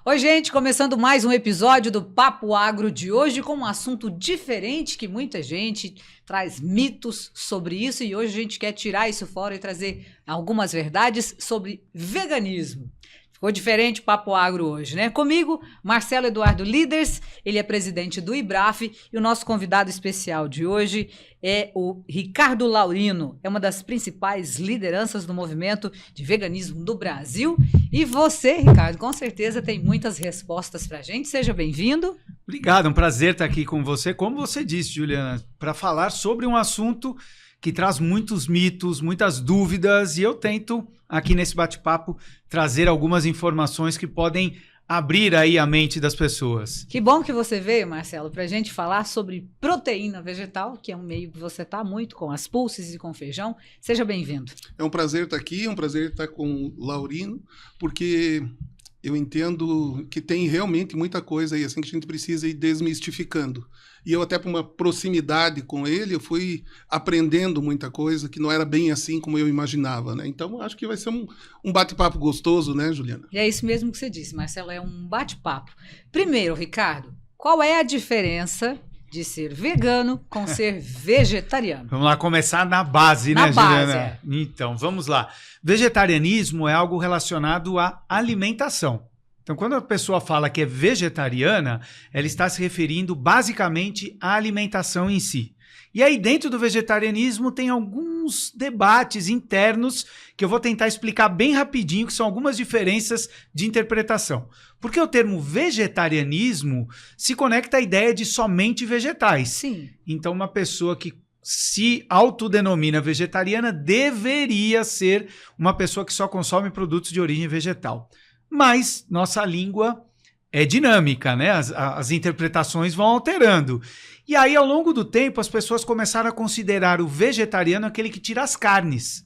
Oi, gente, começando mais um episódio do Papo Agro de hoje com um assunto diferente que muita gente traz mitos sobre isso e hoje a gente quer tirar isso fora e trazer algumas verdades sobre veganismo. Ficou diferente o Papo Agro hoje, né? Comigo, Marcelo Eduardo Líderes, ele é presidente do IBRAF e o nosso convidado especial de hoje é o Ricardo Laurino, é uma das principais lideranças do movimento de veganismo do Brasil. E você, Ricardo, com certeza tem muitas respostas pra gente. Seja bem-vindo. Obrigado, é um prazer estar aqui com você. Como você disse, Juliana, para falar sobre um assunto que traz muitos mitos, muitas dúvidas, e eu tento, aqui nesse bate-papo, trazer algumas informações que podem abrir aí a mente das pessoas. Que bom que você veio, Marcelo, para a gente falar sobre proteína vegetal, que é um meio que você está muito com as pulses e com feijão. Seja bem-vindo. É um prazer estar aqui, é um prazer estar com o Laurino, porque eu entendo que tem realmente muita coisa aí assim que a gente precisa ir desmistificando. E eu até por uma proximidade com ele, eu fui aprendendo muita coisa que não era bem assim como eu imaginava, né? Então acho que vai ser um bate-papo gostoso, né, Juliana? E é isso mesmo que você disse, Marcelo, é um bate-papo. Primeiro, Ricardo, qual é a diferença de ser vegano com ser vegetariano? Vamos lá começar na base, né, Juliana? É. Então, vamos lá. Vegetarianismo é algo relacionado à alimentação. Então, quando a pessoa fala que é vegetariana, ela está se referindo basicamente à alimentação em si. E aí, dentro do vegetarianismo, tem alguns debates internos que eu vou tentar explicar bem rapidinho, que são algumas diferenças de interpretação. Porque o termo vegetarianismo se conecta à ideia de somente vegetais. Sim. Então, uma pessoa que se autodenomina vegetariana deveria ser uma pessoa que só consome produtos de origem vegetal. Mas nossa língua é dinâmica, né? As interpretações vão alterando. E aí, ao longo do tempo, as pessoas começaram a considerar o vegetariano aquele que tira as carnes.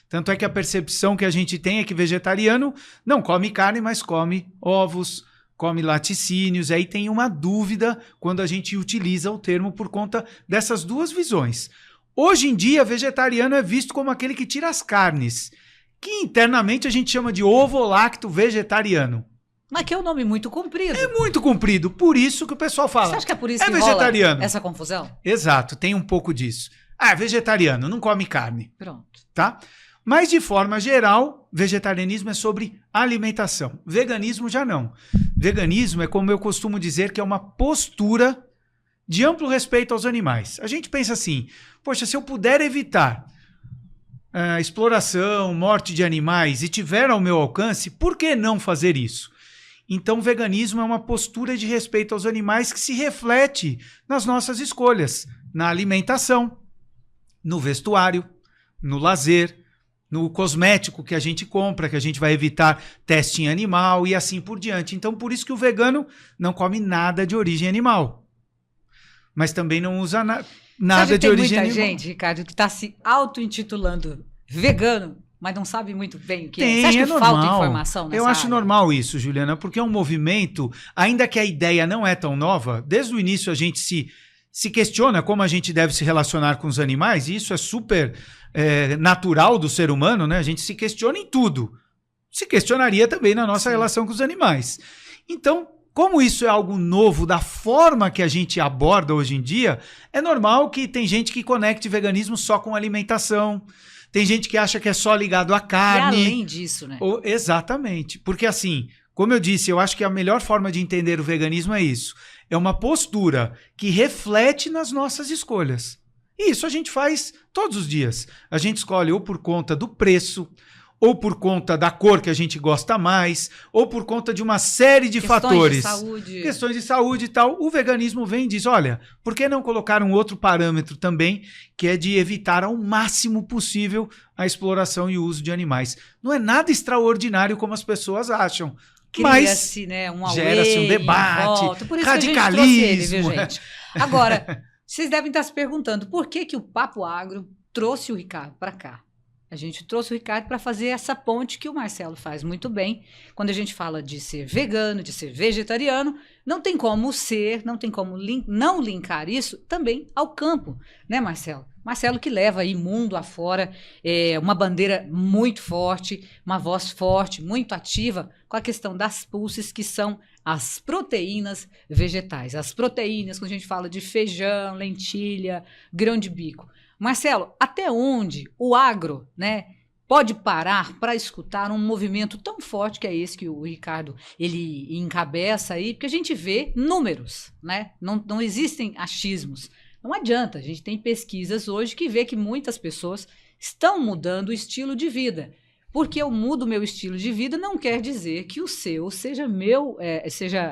Tanto é que a percepção que a gente tem é que vegetariano não come carne, mas come ovos, come laticínios. Aí tem uma dúvida quando a gente utiliza o termo por conta dessas duas visões. Hoje em dia, vegetariano é visto como aquele que tira as carnes, que internamente a gente chama de ovo-lacto vegetariano. Mas que é um nome muito comprido. É muito comprido, por isso que o pessoal fala. Você acha que é por isso que vegetariano. Rola essa confusão? Exato, tem um pouco disso. Ah, vegetariano, não come carne. Pronto. Tá? Mas de forma geral, vegetarianismo é sobre alimentação. Veganismo já não. Veganismo é, como eu costumo dizer, que é uma postura de amplo respeito aos animais. A gente pensa assim, poxa, se eu puder evitar exploração, morte de animais e tiver ao meu alcance, por que não fazer isso? Então, veganismo é uma postura de respeito aos animais que se reflete nas nossas escolhas, na alimentação, no vestuário, no lazer, no cosmético que a gente compra, que a gente vai evitar teste em animal e assim por diante. Então, por isso que o vegano não come nada de origem animal, mas também não usa nada de origem animal. Tem muita gente, Ricardo, que está se auto-intitulando vegano, mas não sabe muito bem o que é. Você acha que falta informação nessa área? Eu acho área? Normal isso, Juliana, porque é um movimento, ainda que a ideia não é tão nova, desde o início a gente se questiona como a gente deve se relacionar com os animais, e isso é super natural do ser humano, né? A gente se questiona em tudo. Se questionaria também na nossa relação com os animais. Então, como isso é algo novo da forma que a gente aborda hoje em dia, é normal que tem gente que conecte veganismo só com alimentação. Tem gente que acha que é só ligado à carne. E além disso, né? Exatamente. Porque assim, como eu disse, eu acho que a melhor forma de entender o veganismo é isso. É uma postura que reflete nas nossas escolhas. E isso a gente faz todos os dias. A gente escolhe ou por conta do preço, ou por conta da cor que a gente gosta mais, ou por conta de uma série de fatores. Questões de saúde e tal. O veganismo vem e diz, olha, por que não colocar um outro parâmetro também, que é de evitar ao máximo possível a exploração e o uso de animais. Não é nada extraordinário como as pessoas acham. Cria-se, né, gera-se um debate, por isso radicalismo. Que a gente trouxe ele, viu, gente? Agora, vocês devem estar se perguntando por que o Papo Agro trouxe o Ricardo para cá. A gente trouxe o Ricardo para fazer essa ponte que o Marcelo faz muito bem. Quando a gente fala de ser vegano, de ser vegetariano, não tem como não linkar isso também ao campo, né, Marcelo? Marcelo que leva aí mundo afora uma bandeira muito forte, uma voz forte, muito ativa com a questão das pulses, que são as proteínas vegetais. As proteínas, quando a gente fala de feijão, lentilha, grão de bico. Marcelo, até onde o agro, né, pode parar para escutar um movimento tão forte que é esse que o Ricardo ele encabeça aí? Porque a gente vê números, né? Não existem achismos. Não adianta, a gente tem pesquisas hoje que vê que muitas pessoas estão mudando o estilo de vida. Porque eu mudo meu estilo de vida não quer dizer que o seu seja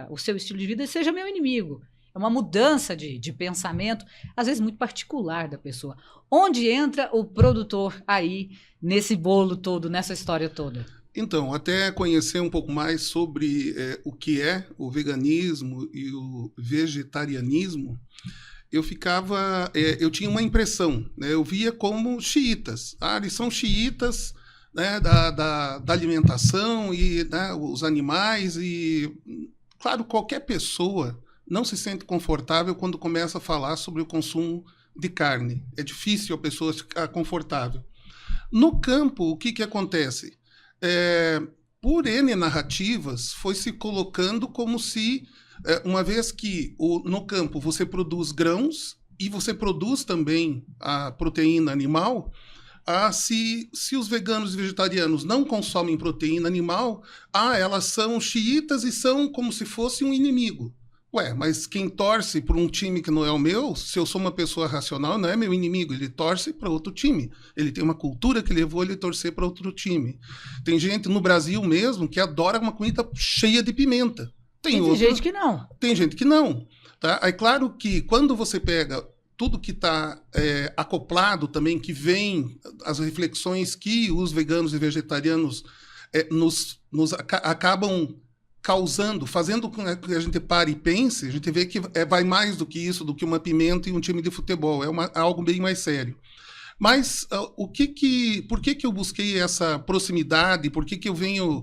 o seu estilo de vida seja meu inimigo. É uma mudança de pensamento, às vezes muito particular da pessoa. Onde entra o produtor aí nesse bolo todo, nessa história toda? Então, até conhecer um pouco mais sobre o que é o veganismo e o vegetarianismo, eu tinha uma impressão, né? Eu via como xiitas. Eles são xiitas, né, da alimentação e, né, os animais e, claro, qualquer pessoa não se sente confortável quando começa a falar sobre o consumo de carne. É difícil a pessoa ficar confortável. No campo, o que acontece? Por N narrativas, foi se colocando como se, uma vez que no campo você produz grãos e você produz também a proteína animal, se os veganos e vegetarianos não consomem proteína animal, elas são xiitas e são como se fosse um inimigo. Mas quem torce por um time que não é o meu, se eu sou uma pessoa racional, não é meu inimigo, ele torce para outro time. Ele tem uma cultura que levou ele a torcer para outro time. Tem gente no Brasil mesmo que adora uma comida cheia de pimenta. Tem gente que não. Tem gente que não. Tá? É claro que quando você pega tudo que está acoplado também, que vem as reflexões que os veganos e vegetarianos nos acabam causando, fazendo com que a gente pare e pense, a gente vê que vai mais do que isso, do que uma pimenta e um time de futebol. É algo bem mais sério. Mas por que eu busquei essa proximidade? Por que eu venho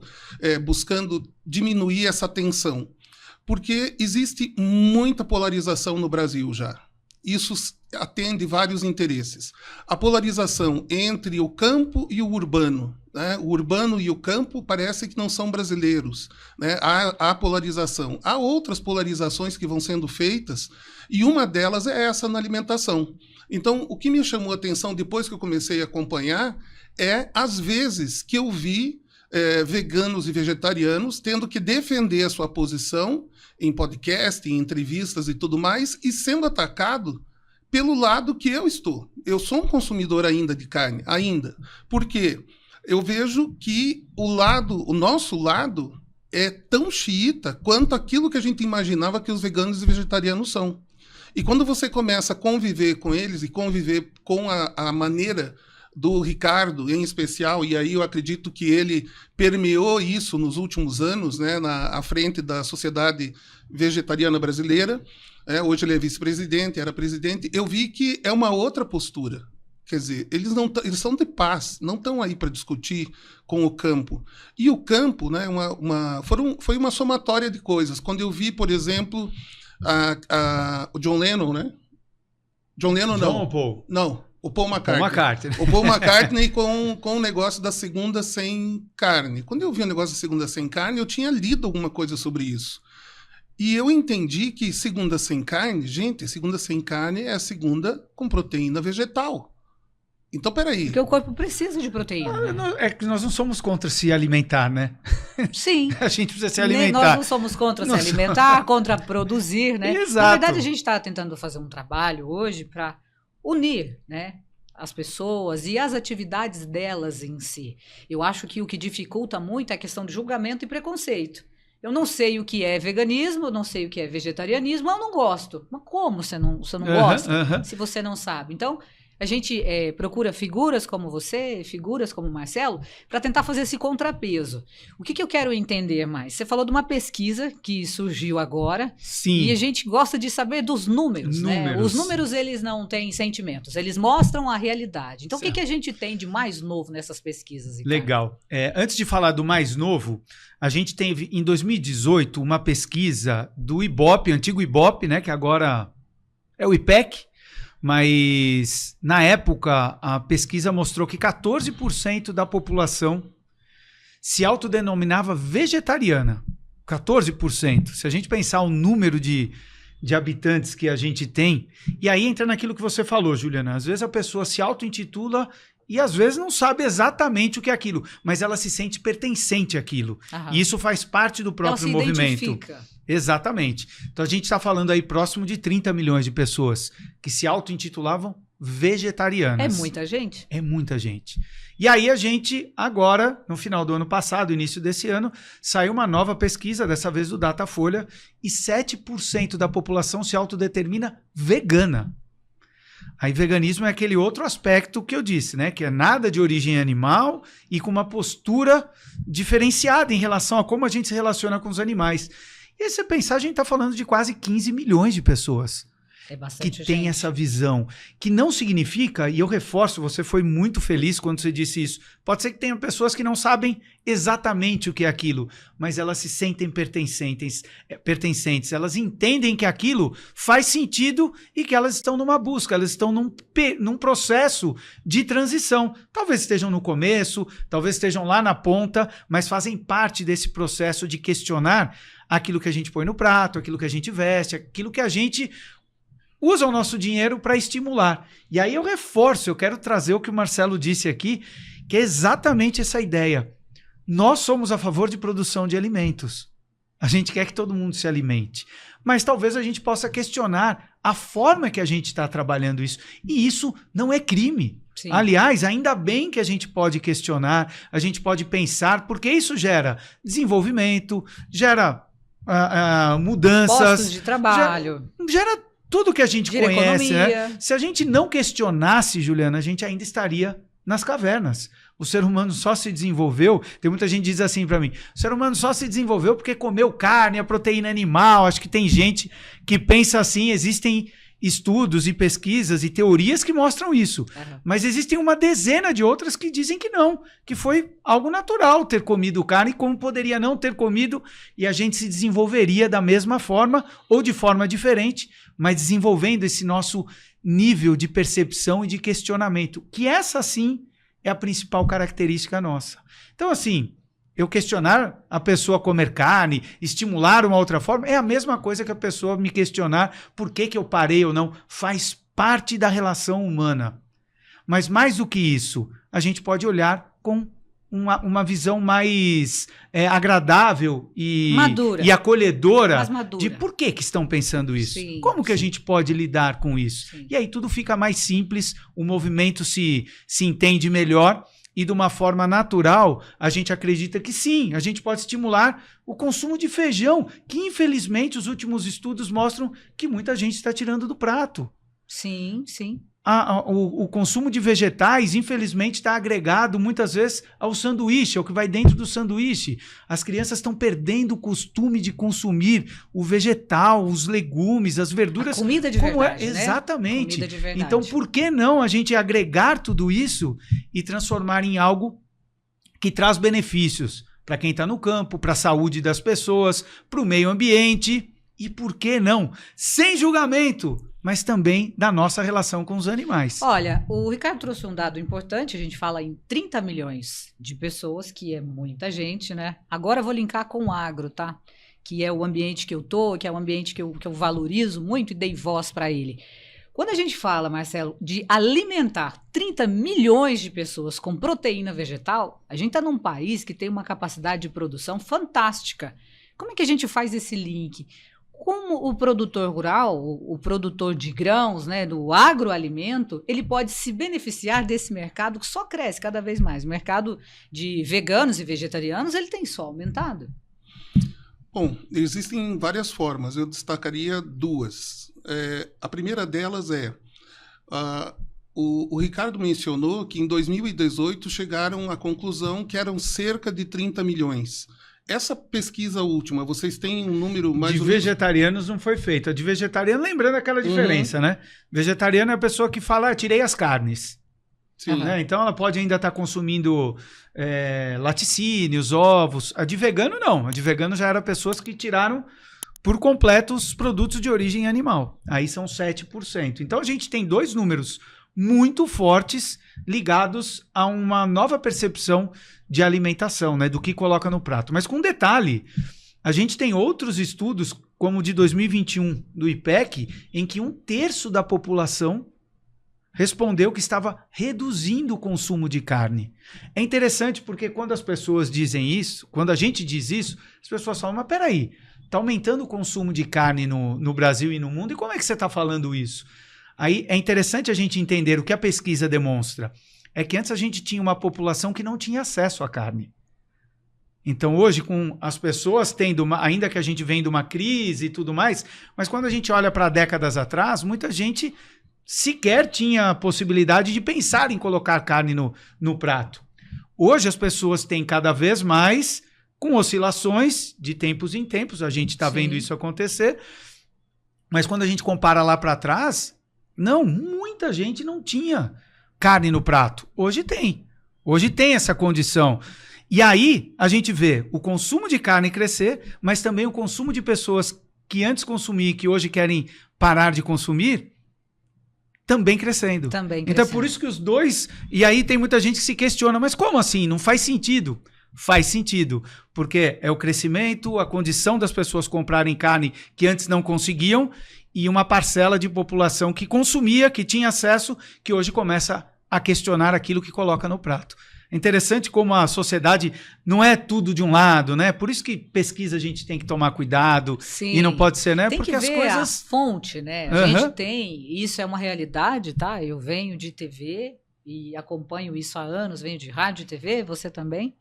buscando diminuir essa tensão? Porque existe muita polarização no Brasil já. Isso atende vários interesses. A polarização entre o campo e o urbano, né? O urbano e o campo parece que não são brasileiros, né? Há polarização. Há outras polarizações que vão sendo feitas e uma delas é essa na alimentação. Então, o que me chamou a atenção depois que eu comecei a acompanhar às vezes que eu vi veganos e vegetarianos tendo que defender a sua posição em podcast, em entrevistas e tudo mais, e sendo atacado pelo lado que eu estou. Eu sou um consumidor ainda de carne, ainda. Por quê? Eu vejo que o nosso lado é tão xiita quanto aquilo que a gente imaginava que os veganos e vegetarianos são. E quando você começa a conviver com eles e conviver com a maneira do Ricardo, em especial, e aí eu acredito que ele permeou isso nos últimos anos, né, à frente da Sociedade Vegetariana Brasileira. Hoje ele é vice-presidente, era presidente. Eu vi que é uma outra postura. Quer dizer, eles são de paz, não estão aí para discutir com o campo. E o campo, né, foi uma somatória de coisas. Quando eu vi, por exemplo, o John Lennon, né? John Lennon não. John ou Paul? Não. O Paul McCartney. O Paul McCartney com o negócio da segunda sem carne. Quando eu vi o negócio da segunda sem carne, eu tinha lido alguma coisa sobre isso. E eu entendi que segunda sem carne, gente, segunda sem carne é a segunda com proteína vegetal. Então, peraí. Porque o corpo precisa de proteína. É que nós não somos contra se alimentar, né? Sim. A gente precisa se alimentar. Nós não somos contra se alimentar, contra produzir, né? Exato. Na verdade, a gente está tentando fazer um trabalho hoje para unir, né, as pessoas e as atividades delas em si. Eu acho que o que dificulta muito é a questão de julgamento e preconceito. Eu não sei o que é veganismo, eu não sei o que é vegetarianismo, eu não gosto. Mas como você não gosta se você não sabe? Então, a gente procura figuras como você, figuras como o Marcelo, para tentar fazer esse contrapeso. O que eu quero entender mais? Você falou de uma pesquisa que surgiu agora. Sim. E a gente gosta de saber dos números, né? Os números, eles não têm sentimentos, eles mostram a realidade. Então, o que a gente tem de mais novo nessas pesquisas, Ricardo? Legal. Antes de falar do mais novo, a gente teve, em 2018, uma pesquisa do IBOP, antigo IBOP, né, que agora é o IPEC, mas na época a pesquisa mostrou que 14% da população se autodenominava vegetariana. 14%. Se a gente pensar o número de habitantes que a gente tem, e aí entra naquilo que você falou, Juliana, às vezes a pessoa se auto-intitula e às vezes não sabe exatamente o que é aquilo, mas ela se sente pertencente àquilo. Aham. E isso faz parte do próprio ela se movimento. Identifica. Exatamente. Então a gente está falando aí próximo de 30 milhões de pessoas que se auto-intitulavam vegetarianas. É muita gente? É muita gente. E aí a gente, agora, no final do ano passado, início desse ano, saiu uma nova pesquisa, dessa vez do Datafolha, e 7% da população se autodetermina vegana. Aí veganismo é aquele outro aspecto que eu disse, né? Que é nada de origem animal e com uma postura diferenciada em relação a como a gente se relaciona com os animais. E aí você pensar, a gente está falando de quase 15 milhões de pessoas É bastante que tem gente. essa visão, que não significa, e eu reforço, você foi muito feliz quando você disse isso, pode ser que tenha pessoas que não sabem exatamente o que é aquilo, mas elas se sentem pertencentes, elas entendem que aquilo faz sentido e que elas estão numa busca, elas estão num processo de transição. Talvez estejam no começo, talvez estejam lá na ponta, mas fazem parte desse processo de questionar aquilo que a gente põe no prato, aquilo que a gente veste, aquilo que a gente usa o nosso dinheiro para estimular. E aí eu reforço, eu quero trazer o que o Marcelo disse aqui, que é exatamente essa ideia. Nós somos a favor de produção de alimentos. A gente quer que todo mundo se alimente. Mas talvez a gente possa questionar a forma que a gente está trabalhando isso. E isso não é crime. Sim. Aliás, ainda bem que a gente pode questionar, a gente pode pensar, porque isso gera desenvolvimento, gera mudanças. Postos de trabalho. Gera tudo que a gente Gira conhece, economia. né? Se a gente não questionasse, Juliana, a gente ainda estaria nas cavernas. O ser humano só se desenvolveu, tem muita gente que diz assim para mim, o ser humano só se desenvolveu porque comeu carne, a proteína animal. Acho que tem gente que pensa assim, existem estudos e pesquisas e teorias que mostram isso. Uhum. Mas existem uma dezena de outras que dizem que não, que foi algo natural ter comido carne, como poderia não ter comido e a gente se desenvolveria da mesma forma ou de forma diferente, mas desenvolvendo esse nosso nível de percepção e de questionamento, que essa sim é a principal característica nossa. Então, assim, eu questionar a pessoa comer carne, estimular uma outra forma, é a mesma coisa que a pessoa me questionar por que eu parei ou não. Faz parte da relação humana. Mas mais do que isso, a gente pode olhar com uma visão mais agradável e acolhedora mais madura. de por que estão pensando isso. Sim, como que a sim. gente pode lidar com isso? Sim. E aí tudo fica mais simples, o movimento se entende melhor e de uma forma natural a gente acredita que sim, a gente pode estimular o consumo de feijão, que infelizmente os últimos estudos mostram que muita gente está tirando do prato. Sim, sim. O consumo de vegetais, infelizmente, está agregado muitas vezes ao sanduíche, ao que vai dentro do sanduíche. As crianças estão perdendo o costume de consumir o vegetal, os legumes, as verduras. A comida de verdade, né? Exatamente. Comida de verdade. Então, por que não a gente agregar tudo isso e transformar em algo que traz benefícios para quem está no campo, para a saúde das pessoas, para o meio ambiente e, por que não, sem julgamento, mas também da nossa relação com os animais. Olha, o Ricardo trouxe um dado importante, a gente fala em 30 milhões de pessoas, que é muita gente, né? Agora eu vou linkar com o agro, tá? Que é o ambiente que eu tô, que é o ambiente que eu valorizo muito e dei voz para ele. Quando a gente fala, Marcelo, de alimentar 30 milhões de pessoas com proteína vegetal, a gente está num país que tem uma capacidade de produção fantástica. Como é que a gente faz esse link? Como o produtor rural, o produtor de grãos, né, do agroalimento, ele pode se beneficiar desse mercado que só cresce cada vez mais. O mercado de veganos e vegetarianos, ele tem só aumentado. Bom, existem várias formas. Eu destacaria duas. A primeira delas é O Ricardo mencionou que em 2018 chegaram à conclusão que eram cerca de 30 milhões. Essa pesquisa última, vocês têm um número mais... De vegetarianos não foi feita. De vegetariano, lembrando aquela diferença, né? Vegetariano é a pessoa que fala, tirei as carnes. Sim. Né? Então ela pode ainda estar consumindo laticínios, ovos. A de vegano não. A de vegano já era pessoas que tiraram por completo os produtos de origem animal. Aí são 7%. Então a gente tem dois números muito fortes ligados a uma nova percepção de alimentação, né? Do que coloca no prato. Mas com um detalhe, a gente tem outros estudos, como o de 2021 do IPEC, em que 1/3 da população respondeu que estava reduzindo o consumo de carne. É interessante porque quando as pessoas dizem isso, quando a gente diz isso, as pessoas falam, mas peraí, está aumentando o consumo de carne no Brasil e no mundo, e como é que você está falando isso? Aí é interessante a gente entender o que a pesquisa demonstra. É que antes a gente tinha uma população que não tinha acesso à carne. Então hoje, com as pessoas tendo, ainda que a gente vem de uma crise e tudo mais, mas quando a gente olha para décadas atrás, muita gente sequer tinha a possibilidade de pensar em colocar carne no prato. Hoje as pessoas têm cada vez mais, com oscilações de tempos em tempos, a gente está vendo isso acontecer, mas quando a gente compara lá para trás, não, muita gente não tinha carne no prato. Hoje tem. Hoje tem essa condição. E aí a gente vê o consumo de carne crescer, mas também o consumo de pessoas que antes consumiam e que hoje querem parar de consumir, também crescendo. Então é por isso que os dois... E aí tem muita gente que se questiona, mas como assim? Não faz sentido. Faz sentido, porque é o crescimento, a condição das pessoas comprarem carne que antes não conseguiam e uma parcela de população que consumia, que tinha acesso, que hoje começa a questionar aquilo que coloca no prato. É interessante como a sociedade não é tudo de um lado, né? Por isso que pesquisa a gente tem que tomar cuidado. Sim. E não pode ser, né? Tem porque que as ver coisas... a fonte, né? A gente tem, isso é uma realidade, tá? Eu venho de TV e acompanho isso há anos, venho de rádio e TV, você também.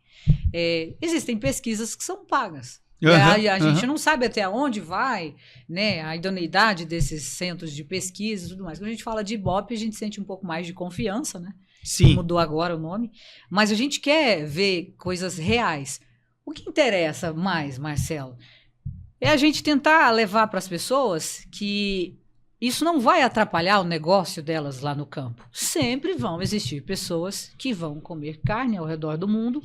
Existem pesquisas que são pagas. A gente não sabe até onde vai, né, a idoneidade desses centros de pesquisa e tudo mais. Quando a gente fala de Ibope, a gente sente um pouco mais de confiança, né? Sim. Mudou agora o nome. Mas a gente quer ver coisas reais. O que interessa mais, Marcelo, é a gente tentar levar para as pessoas que isso não vai atrapalhar o negócio delas lá no campo. Sempre vão existir pessoas que vão comer carne ao redor do mundo,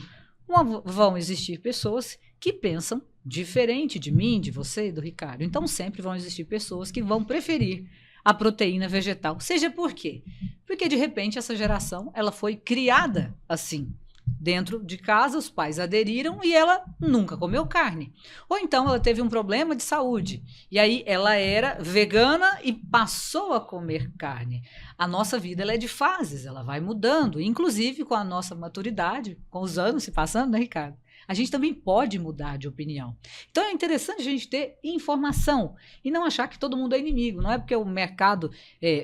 vão existir pessoas que pensam diferente de mim, de você e do Ricardo. Então sempre vão existir pessoas que vão preferir a proteína vegetal. Seja por quê? Porque de repente essa geração ela foi criada assim. Dentro de casa, os pais aderiram e ela nunca comeu carne. Ou então ela teve um problema de saúde. E aí ela era vegana e passou a comer carne. A nossa vida ela é de fases, ela vai mudando. Inclusive com a nossa maturidade, com os anos se passando, né, Ricardo? A gente também pode mudar de opinião. Então é interessante a gente ter informação e não achar que todo mundo é inimigo. Não é porque o mercado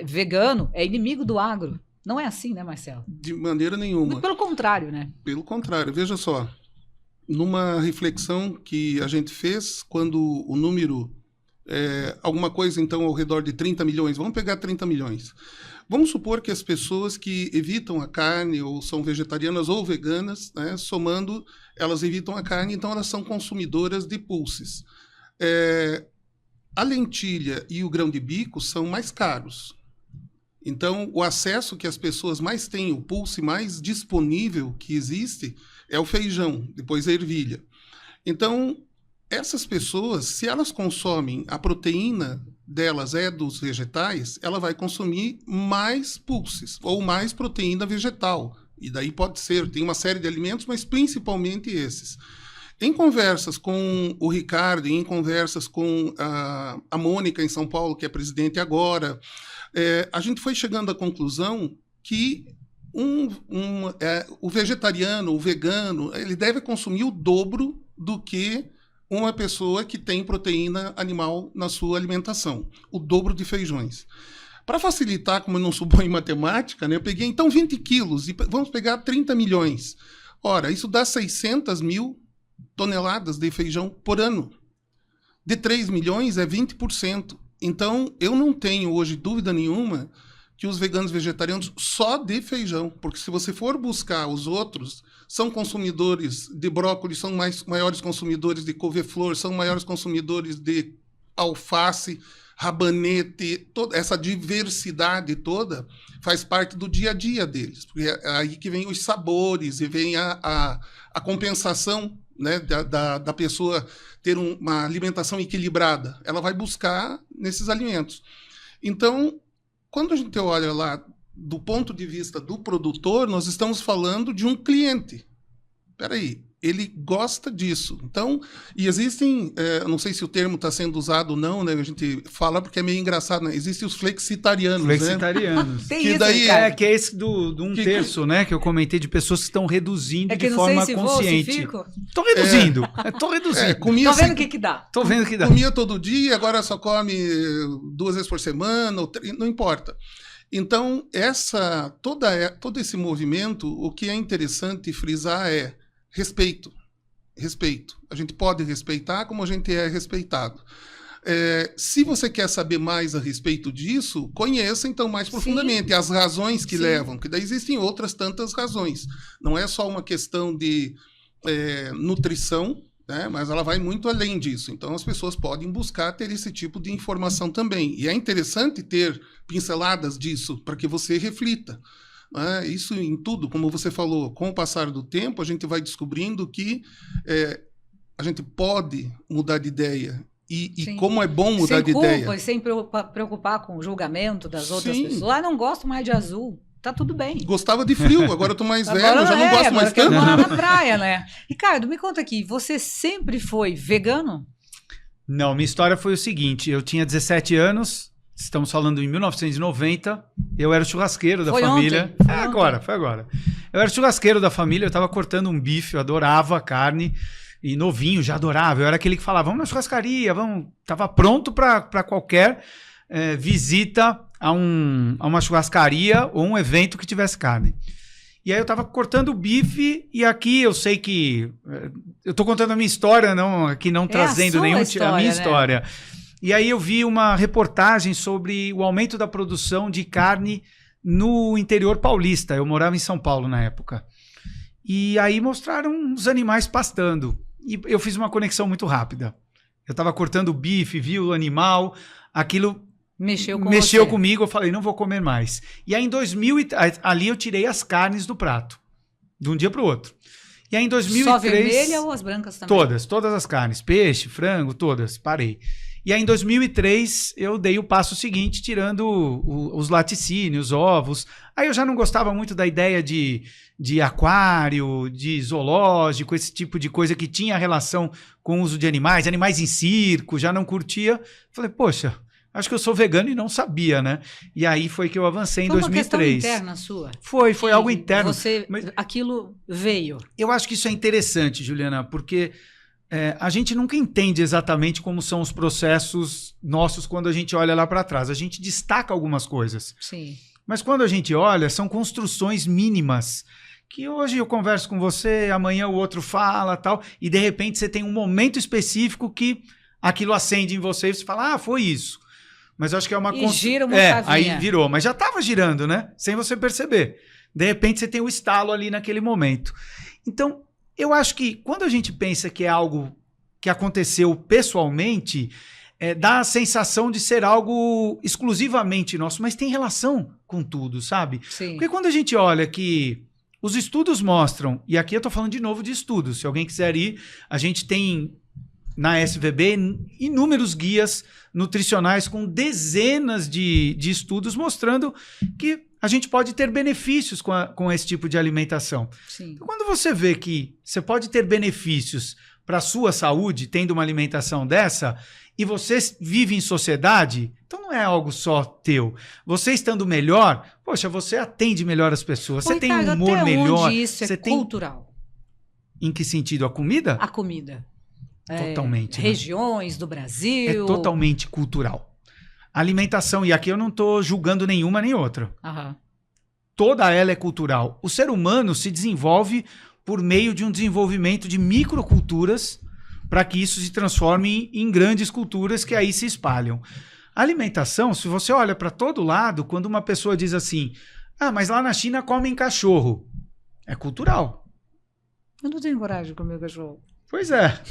vegano é inimigo do agro. Não é assim, né, Marcelo? De maneira nenhuma. Pelo contrário, né? Pelo contrário. Veja só, numa reflexão que a gente fez, quando o número, alguma coisa então ao redor de 30 milhões, vamos pegar 30 milhões. Vamos supor que as pessoas que evitam a carne ou são vegetarianas ou veganas, né, somando, elas evitam a carne, então elas são consumidoras de pulses. A lentilha e o grão de bico são mais caros. Então, o acesso que as pessoas mais têm, o pulse mais disponível que existe, é o feijão, depois a ervilha. Então, essas pessoas, se elas consomem, a proteína delas é dos vegetais, ela vai consumir mais pulses, ou mais proteína vegetal. E daí pode ser, tem uma série de alimentos, mas principalmente esses. Em conversas com o Ricardo, em conversas com a Mônica em São Paulo, que é presidente agora, a gente foi chegando à conclusão que o vegetariano, o vegano, ele deve consumir o dobro do que uma pessoa que tem proteína animal na sua alimentação, o dobro de feijões. Para facilitar, como eu não sou bom em matemática, né, eu peguei então 20 quilos e vamos pegar 30 milhões. Ora, isso dá 600 mil toneladas de feijão por ano. De 3 milhões é 20%. Então, eu não tenho hoje dúvida nenhuma que os veganos vegetarianos só de feijão, porque se você for buscar os outros, são consumidores de brócolis, são maiores consumidores de couve-flor, são maiores consumidores de alface, rabanete, toda essa diversidade toda faz parte do dia a dia deles, porque é aí que vem os sabores e vem a compensação, né, da pessoa ter uma alimentação equilibrada. Ela vai buscar nesses alimentos. Então, quando a gente olha lá do ponto de vista do produtor, nós estamos falando de um cliente. Espera aí, ele gosta disso. Então, e existem, não sei se o termo está sendo usado ou não, né? A gente fala porque é meio engraçado, né? Existem os flexitarianos, flexitarianos. Né? Tem que isso, daí Ricardo. Que é esse do 1/3, né? Que eu comentei de pessoas que estão reduzindo que de não forma sei se consciente. Vou, se fico. Tô reduzindo. Tô reduzindo. comia Tô vendo assim, o que dá. Tô vendo que dá. comia todo dia, agora só come 2 vezes por semana, não importa. Então, todo esse movimento, o que é interessante frisar é respeito. Respeito. A gente pode respeitar como a gente é respeitado. Se você quer saber mais a respeito disso, conheça então mais profundamente as razões que levam, que daí existem outras tantas razões. Não é só uma questão de nutrição, né, mas ela vai muito além disso. Então as pessoas podem buscar ter esse tipo de informação também. E é interessante ter pinceladas disso para que você reflita. Isso em tudo, como você falou, com o passar do tempo, a gente vai descobrindo que a gente pode mudar de ideia. E como é bom mudar de ideia. Sem preocupar com o julgamento das outras Sim. pessoas. Não gosto mais de azul. Tá tudo bem. Gostava de frio, agora eu tô mais velho, Agora já não gosto mais quero tanto. morar na praia, né? Ricardo, me conta aqui, você sempre foi vegano? Não, minha história foi o seguinte, eu tinha 17 anos, estamos falando em 1990, eu era o churrasqueiro da família. Ontem. Foi agora. Eu era o churrasqueiro da família, eu tava cortando um bife, eu adorava carne, e novinho, já adorava. Eu era aquele que falava, vamos na churrascaria, tava pronto para qualquer visita a uma churrascaria ou um evento que tivesse carne. E aí eu tava cortando o bife, e aqui eu sei que... eu tô contando a minha história, não trazendo a minha história. E aí eu vi uma reportagem sobre o aumento da produção de carne no interior paulista. Eu morava em São Paulo na época. E aí mostraram os animais pastando. E eu fiz uma conexão muito rápida. Eu tava cortando o bife, vi o animal, aquilo... Mexeu comigo, eu falei, não vou comer mais. E aí em 2000, ali eu tirei as carnes do prato, de um dia para o outro. E aí em 2003... Só vermelha ou as brancas também? Todas as carnes, peixe, frango, todas, parei. E aí em 2003 eu dei o passo seguinte, tirando os laticínios, ovos. Aí eu já não gostava muito da ideia de aquário, de zoológico, esse tipo de coisa que tinha relação com o uso de animais em circo, já não curtia. Falei, poxa... Acho que eu sou vegano e não sabia, né? E aí foi que eu avancei em 2003. Foi uma questão interna sua? Foi algo interno. Aquilo veio. Eu acho que isso é interessante, Juliana, porque a gente nunca entende exatamente como são os processos nossos quando a gente olha lá para trás. A gente destaca algumas coisas. Sim. Mas quando a gente olha, são construções mínimas. Que hoje eu converso com você, amanhã o outro fala, tal, e de repente você tem um momento específico que aquilo acende em você e você fala, foi isso. Mas eu acho que é uma... E gira uma chavinha. Aí virou. Mas já estava girando, né? Sem você perceber. De repente, você tem o estalo ali naquele momento. Então, eu acho que quando a gente pensa que é algo que aconteceu pessoalmente, dá a sensação de ser algo exclusivamente nosso, mas tem relação com tudo, sabe? Sim. Porque quando a gente olha que os estudos mostram, e aqui eu estou falando de novo de estudos, se alguém quiser ir, a gente tem... na SVB, inúmeros guias nutricionais com dezenas de estudos mostrando que a gente pode ter benefícios com esse tipo de alimentação. Sim. Então, quando você vê que você pode ter benefícios para a sua saúde tendo uma alimentação dessa, e você vive em sociedade, então não é algo só teu. Você estando melhor, poxa, você atende melhor as pessoas, você tem um humor melhor. Onde isso é cultural? Em que sentido? A comida? A comida. Totalmente. Regiões do Brasil. É totalmente cultural. Alimentação, e aqui eu não estou julgando nenhuma nem outra. Aham. Toda ela é cultural. O ser humano se desenvolve por meio de um desenvolvimento de microculturas para que isso se transforme em grandes culturas que aí se espalham. A alimentação, se você olha para todo lado, quando uma pessoa diz assim, mas lá na China comem cachorro, é cultural. Eu não tenho coragem de comer cachorro. Pois é.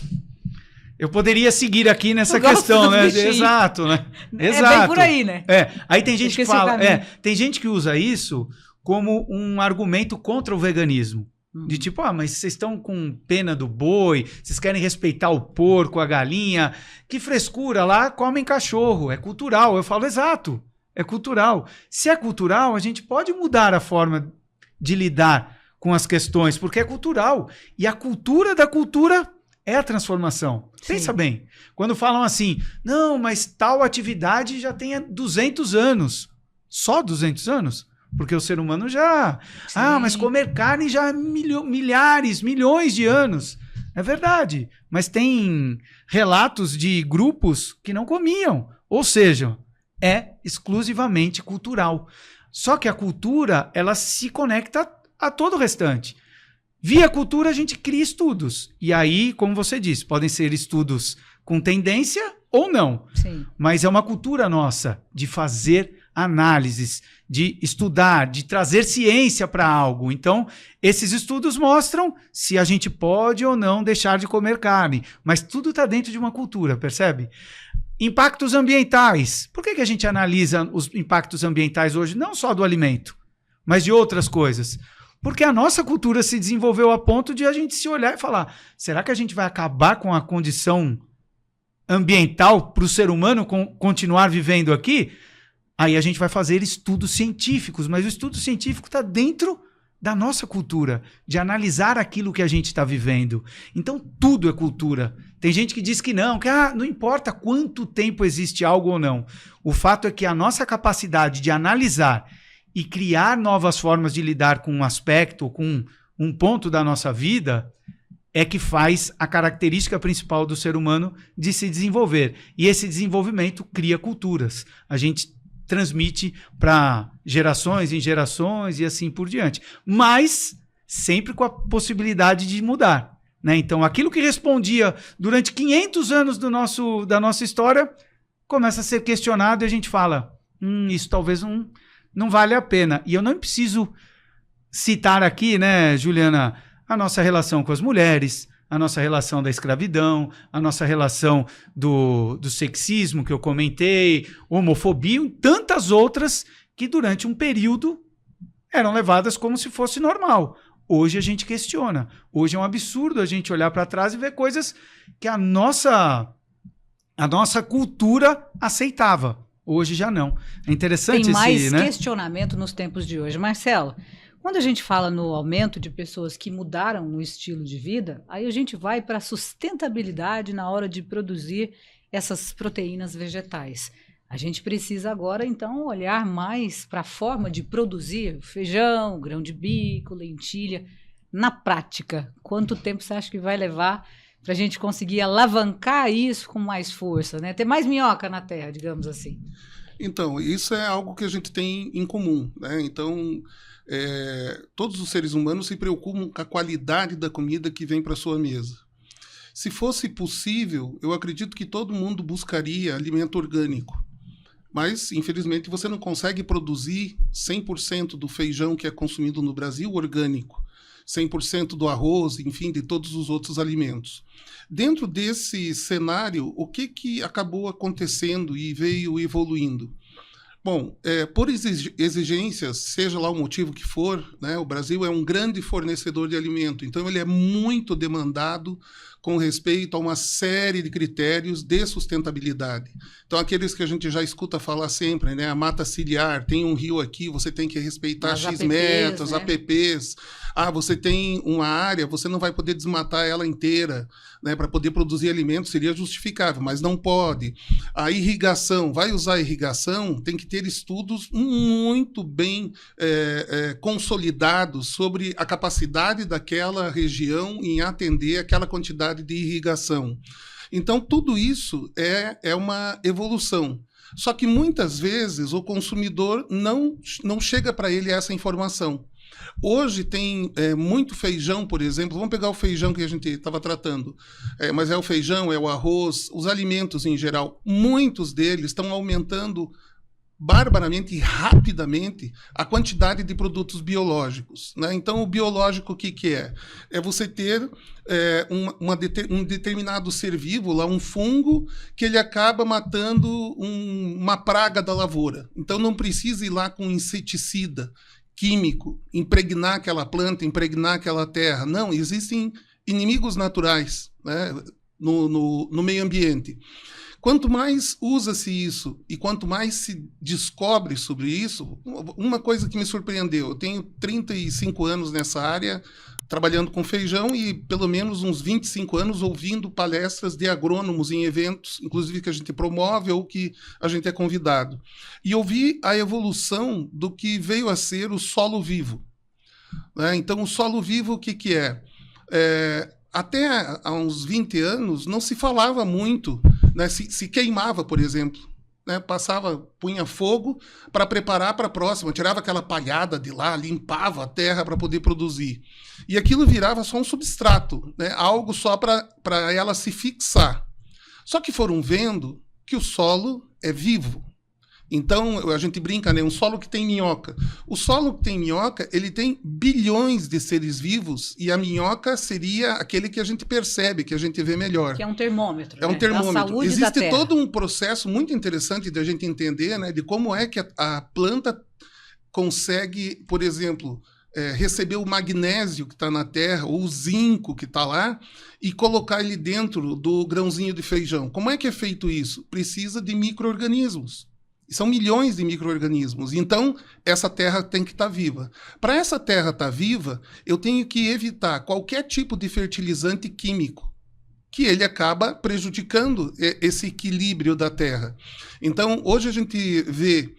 Eu poderia seguir aqui nessa questão, né? Exato, né? Exato. É bem por aí, né? Aí tem gente que fala, tem gente que usa isso como um argumento contra o veganismo. De tipo, mas vocês estão com pena do boi, vocês querem respeitar o porco, a galinha, que frescura, lá comem cachorro, é cultural. Eu falo, exato, é cultural. Se é cultural, a gente pode mudar a forma de lidar com as questões, porque é cultural. E a cultura da cultura é a transformação. Sim. Pensa bem, quando falam assim, não, mas tal atividade já tem 200 anos. Só 200 anos? Porque o ser humano já... Sim. Mas comer carne já há milhares, milhões de anos. É verdade. Mas tem relatos de grupos que não comiam. Ou seja, é exclusivamente cultural. Só que a cultura, ela se conecta a todo o restante. Via cultura, a gente cria estudos. E aí, como você disse, podem ser estudos com tendência ou não. Sim. Mas é uma cultura nossa de fazer análises, de estudar, de trazer ciência para algo. Então, esses estudos mostram se a gente pode ou não deixar de comer carne. Mas tudo está dentro de uma cultura, percebe? Impactos ambientais. Por que a gente analisa os impactos ambientais hoje, não só do alimento, mas de outras coisas? Porque a nossa cultura se desenvolveu a ponto de a gente se olhar e falar, será que a gente vai acabar com a condição ambiental para o ser humano continuar vivendo aqui? Aí a gente vai fazer estudos científicos, mas o estudo científico está dentro da nossa cultura, de analisar aquilo que a gente está vivendo. Então, tudo é cultura. Tem gente que diz que não importa quanto tempo existe algo ou não. O fato é que a nossa capacidade de analisar e criar novas formas de lidar com um aspecto, com um ponto da nossa vida, é que faz a característica principal do ser humano de se desenvolver. E esse desenvolvimento cria culturas. A gente transmite para gerações em gerações e assim por diante. Mas sempre com a possibilidade de mudar, né? Então, aquilo que respondia durante 500 anos da nossa história começa a ser questionado e a gente fala, isso talvez não vale a pena. E eu não preciso citar aqui, né, Juliana, a nossa relação com as mulheres, a nossa relação da escravidão, a nossa relação do sexismo que eu comentei, homofobia e tantas outras que durante um período eram levadas como se fosse normal. Hoje a gente questiona. Hoje é um absurdo a gente olhar para trás e ver coisas que a nossa cultura aceitava. Hoje já não. É interessante Tem mais né? questionamento nos tempos de hoje. Marcelo, quando a gente fala no aumento de pessoas que mudaram o estilo de vida, aí a gente vai para a sustentabilidade na hora de produzir essas proteínas vegetais. A gente precisa agora, então, olhar mais para a forma de produzir feijão, grão de bico, lentilha. Na prática, quanto tempo você acha que vai levar para a gente conseguir alavancar isso com mais força, né? Ter mais minhoca na terra, digamos assim. Então, isso é algo que a gente tem em comum, né? Então, todos os seres humanos se preocupam com a qualidade da comida que vem para a sua mesa. Se fosse possível, eu acredito que todo mundo buscaria alimento orgânico. Mas, infelizmente, você não consegue produzir 100% do feijão que é consumido no Brasil orgânico, 100% do arroz, enfim, de todos os outros alimentos. Dentro desse cenário, o que acabou acontecendo e veio evoluindo? Bom, por exigências, seja lá o motivo que for, né, o Brasil é um grande fornecedor de alimento, então ele é muito demandado com respeito a uma série de critérios de sustentabilidade. Então, aqueles que a gente já escuta falar sempre, né, a mata ciliar, tem um rio aqui, você tem que respeitar X metros, né? APPs. Você tem uma área, você não vai poder desmatar ela inteira, né, para poder produzir alimentos, seria justificável, mas não pode. A irrigação, vai usar irrigação, tem que ter estudos muito bem consolidados sobre a capacidade daquela região em atender aquela quantidade de irrigação. Então, tudo isso é uma evolução. Só que muitas vezes o consumidor não chega para ele essa informação. Hoje tem muito feijão, por exemplo. Vamos pegar o feijão que a gente estava tratando. Mas é o feijão, é o arroz, os alimentos em geral. Muitos deles estão aumentando barbaramente e rapidamente a quantidade de produtos biológicos, né? Então, o biológico, o que é? É você ter um determinado ser vivo, lá, um fungo, que ele acaba matando uma praga da lavoura. Então, não precisa ir lá com inseticida químico, impregnar aquela planta, impregnar aquela terra. Não, existem inimigos naturais, né, no meio ambiente. Quanto mais usa-se isso e quanto mais se descobre sobre isso, uma coisa que me surpreendeu, eu tenho 35 anos nessa área, trabalhando com feijão e pelo menos uns 25 anos ouvindo palestras de agrônomos em eventos, inclusive que a gente promove ou que a gente é convidado. E eu vi a evolução do que veio a ser o solo vivo, né? Então, o solo vivo, o que é? Até há uns 20 anos não se falava muito, né? Se queimava, por exemplo, né? Punha fogo para preparar para a próxima, tirava aquela palhada de lá, limpava a terra para poder produzir. E aquilo virava só um substrato, né? Algo só para ela se fixar. Só que foram vendo que o solo é vivo. Então, a gente brinca, né? Um solo que tem minhoca. O solo que tem minhoca, ele tem bilhões de seres vivos e a minhoca seria aquele que a gente percebe, que a gente vê melhor. Que é um termômetro. É um termômetro. Da saúde Existe da terra. todo um processo muito interessante de a gente entender, né? De como é que a planta consegue, por exemplo, receber o magnésio que está na terra, ou o zinco que está lá, e colocar ele dentro do grãozinho de feijão. Como é que é feito isso? Precisa de micro-organismos. São milhões de micro-organismos. Então, essa terra tem que estar viva. Para essa terra estar viva, eu tenho que evitar qualquer tipo de fertilizante químico, que ele acaba prejudicando esse equilíbrio da terra. Então, hoje a gente vê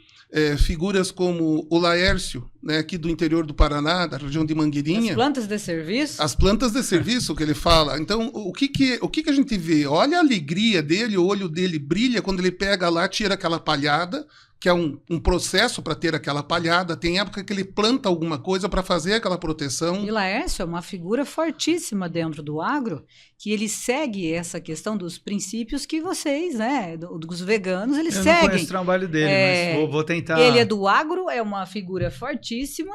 figuras como o Laércio, né, aqui do interior do Paraná, da região de Mangueirinha. As plantas de serviço? As plantas de serviço que ele fala. Então, o que a gente vê? Olha a alegria dele, o olho dele brilha quando ele pega lá, tira aquela palhada, que é um processo para ter aquela palhada. Tem época que ele planta alguma coisa para fazer aquela proteção. E Laércio é uma figura fortíssima dentro do agro, que ele segue essa questão dos princípios que vocês, né, dos veganos, eles seguem. Eu não conheço o trabalho dele, mas vou tentar. Ele é do agro, é uma figura fortíssima,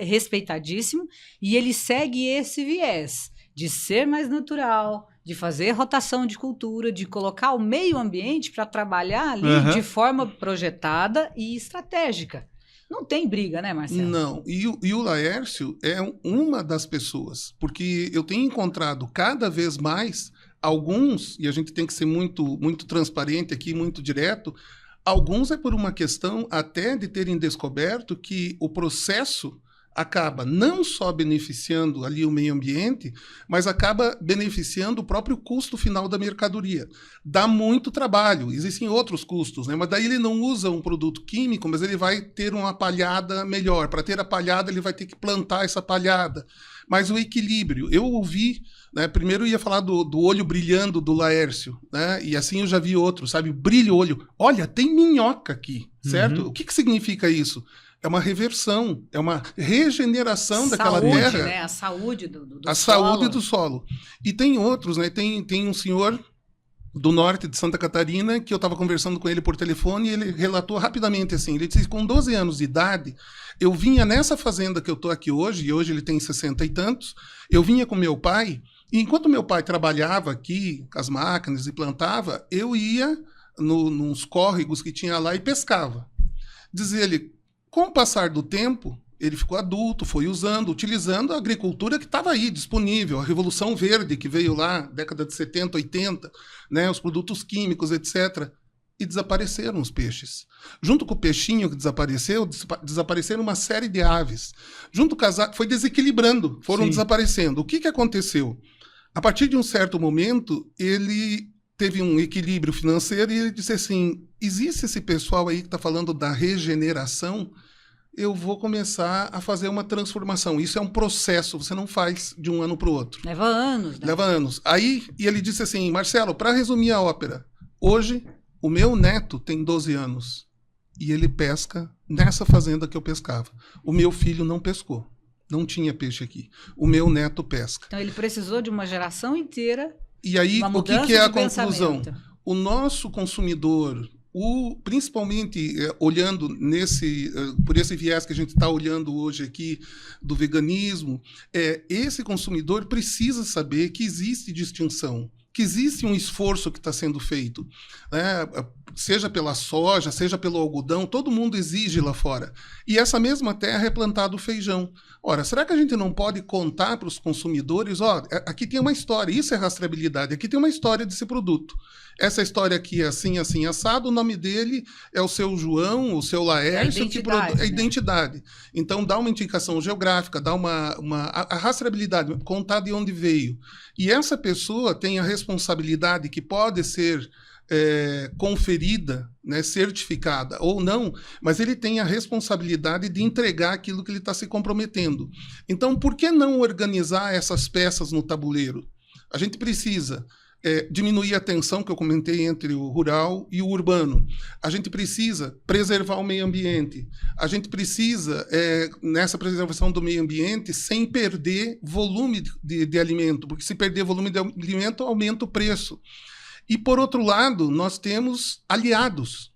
respeitadíssimo, e ele segue esse viés de ser mais natural, de fazer rotação de cultura, de colocar o meio ambiente para trabalhar ali de forma projetada e estratégica. Não tem briga, né, Marcelo? Não. E o Laércio é uma das pessoas, porque eu tenho encontrado cada vez mais alguns, e a gente tem que ser muito, muito transparente aqui, muito direto, alguns é por uma questão até de terem descoberto que o processo acaba não só beneficiando ali o meio ambiente, mas acaba beneficiando o próprio custo final da mercadoria. Dá muito trabalho, existem outros custos, né? Mas daí ele não usa um produto químico, mas ele vai ter uma palhada melhor. Para ter a palhada, ele vai ter que plantar essa palhada. Mas o equilíbrio, eu ouvi, né? Primeiro eu ia falar do olho brilhando do Laércio, né? E assim eu já vi outros, sabe? Brilha o olho. Olha, tem minhoca aqui, certo? O que significa isso? É uma reversão, é uma regeneração daquela terra. Né? A saúde do solo. A saúde do solo. E tem outros, né? Tem um senhor do norte de Santa Catarina que eu estava conversando com ele por telefone e ele relatou rapidamente assim, ele disse que com 12 anos de idade, eu vinha nessa fazenda que eu estou aqui hoje, e hoje ele tem 60 e tantos, eu vinha com meu pai, e enquanto meu pai trabalhava aqui com as máquinas e plantava, eu ia nos córregos que tinha lá e pescava. Diz ele, com o passar do tempo, ele ficou adulto, foi utilizando a agricultura que estava aí, disponível, a Revolução Verde, que veio lá, década de 70, 80, né, os produtos químicos, etc. E desapareceram os peixes. Junto com o peixinho que desapareceu, desapareceram uma série de aves. Junto com as aves, foi desequilibrando, foram desaparecendo. O que aconteceu? A partir de um certo momento, ele teve um equilíbrio financeiro e ele disse assim, existe esse pessoal aí que está falando da regeneração, eu vou começar a fazer uma transformação. Isso é um processo, você não faz de um ano para o outro. Leva anos, né? Leva anos. Aí, e ele disse assim, Marcelo, para resumir a ópera, hoje o meu neto tem 12 anos e ele pesca nessa fazenda que eu pescava. O meu filho não pescou. Não tinha peixe aqui. O meu neto pesca. Então ele precisou de uma geração inteira. E aí, Uma o que mudança é a de conclusão? pensamento. O nosso consumidor, principalmente olhando por esse viés que a gente está olhando hoje aqui do veganismo, esse consumidor precisa saber que existe distinção, que existe um esforço que está sendo feito, né? Seja pela soja, seja pelo algodão, todo mundo exige lá fora. E essa mesma terra é plantado feijão. Ora, será que a gente não pode contar para os consumidores, aqui tem uma história, isso é rastreabilidade, aqui tem uma história desse produto. Essa história aqui é assim, assim, assado, o nome dele é o seu João, o seu Laércio, identidade, a identidade. Então, dá uma indicação geográfica, dá a rastreabilidade, contar de onde veio. E essa pessoa tem a responsabilidade que pode ser conferida, né, certificada ou não, mas ele tem a responsabilidade de entregar aquilo que ele está se comprometendo. Então, por que não organizar essas peças no tabuleiro? A gente precisa diminuir a tensão que eu comentei entre o rural e o urbano. A gente precisa preservar o meio ambiente. A gente precisa, nessa preservação do meio ambiente, sem perder volume de alimento, porque se perder volume de alimento, aumenta o preço. E, por outro lado, nós temos aliados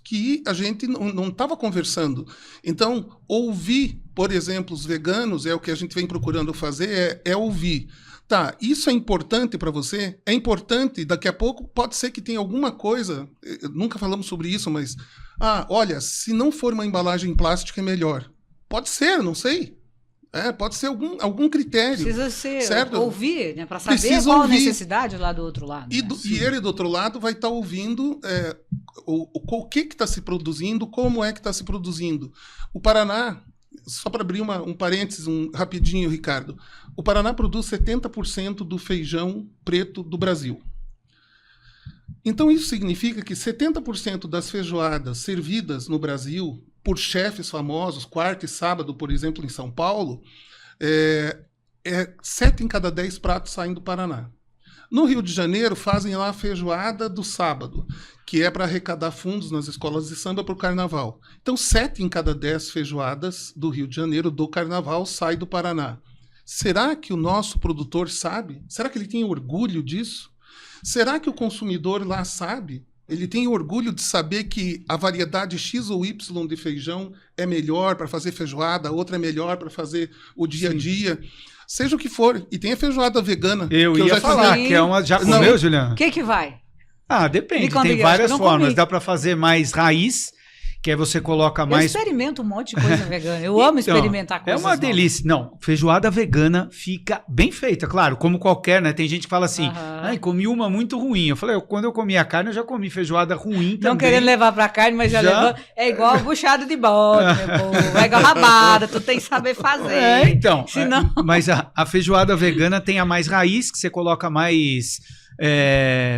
que a gente não estava conversando. Então, ouvir, por exemplo, os veganos, é o que a gente vem procurando fazer, é ouvir. Tá, isso é importante para você? É importante, daqui a pouco pode ser que tenha alguma coisa, nunca falamos sobre isso, mas, olha, se não for uma embalagem plástica é melhor. Pode ser, não sei. Pode ser algum critério. Precisa ser certo? Ouvir, né, para saber qual a necessidade lá do outro lado. E, né? e ele do outro lado vai estar ouvindo o que está se produzindo, como é que está se produzindo. O Paraná, só para abrir um parênteses rapidinho, Ricardo, o Paraná produz 70% do feijão preto do Brasil. Então isso significa que 70% das feijoadas servidas no Brasil por chefes famosos, quarta e sábado, por exemplo, em São Paulo, 7 em cada 10 pratos saem do Paraná. No Rio de Janeiro, fazem lá a feijoada do sábado, que é para arrecadar fundos nas escolas de samba para o carnaval. Então, 7 em cada 10 feijoadas do Rio de Janeiro do carnaval sai do Paraná. Será que o nosso produtor sabe? Será que ele tem orgulho disso? Será que o consumidor lá sabe? Ele tem orgulho de saber que a variedade X ou Y de feijão é melhor para fazer feijoada, a outra é melhor para fazer o dia a dia. Seja o que for. E tem a feijoada vegana. Eu ia falar, que é uma... Já comeu, Juliana? O que vai? Depende. Tem várias formas. Dá para fazer mais raiz, que aí você coloca mais... Eu experimento um monte de coisa vegana. Eu amo experimentar coisas É uma delícia. Não, feijoada vegana fica bem feita, claro, como qualquer, né? Tem gente que fala assim, comi uma muito ruim. Eu falei, quando eu comi a carne, eu já comi feijoada ruim também. Não querendo levar pra carne, mas já levou. É igual buchada de bode, meu povo. É igual rabada, tu tem que saber fazer. Então. Senão... Mas a feijoada vegana tem a mais raiz, que você coloca mais...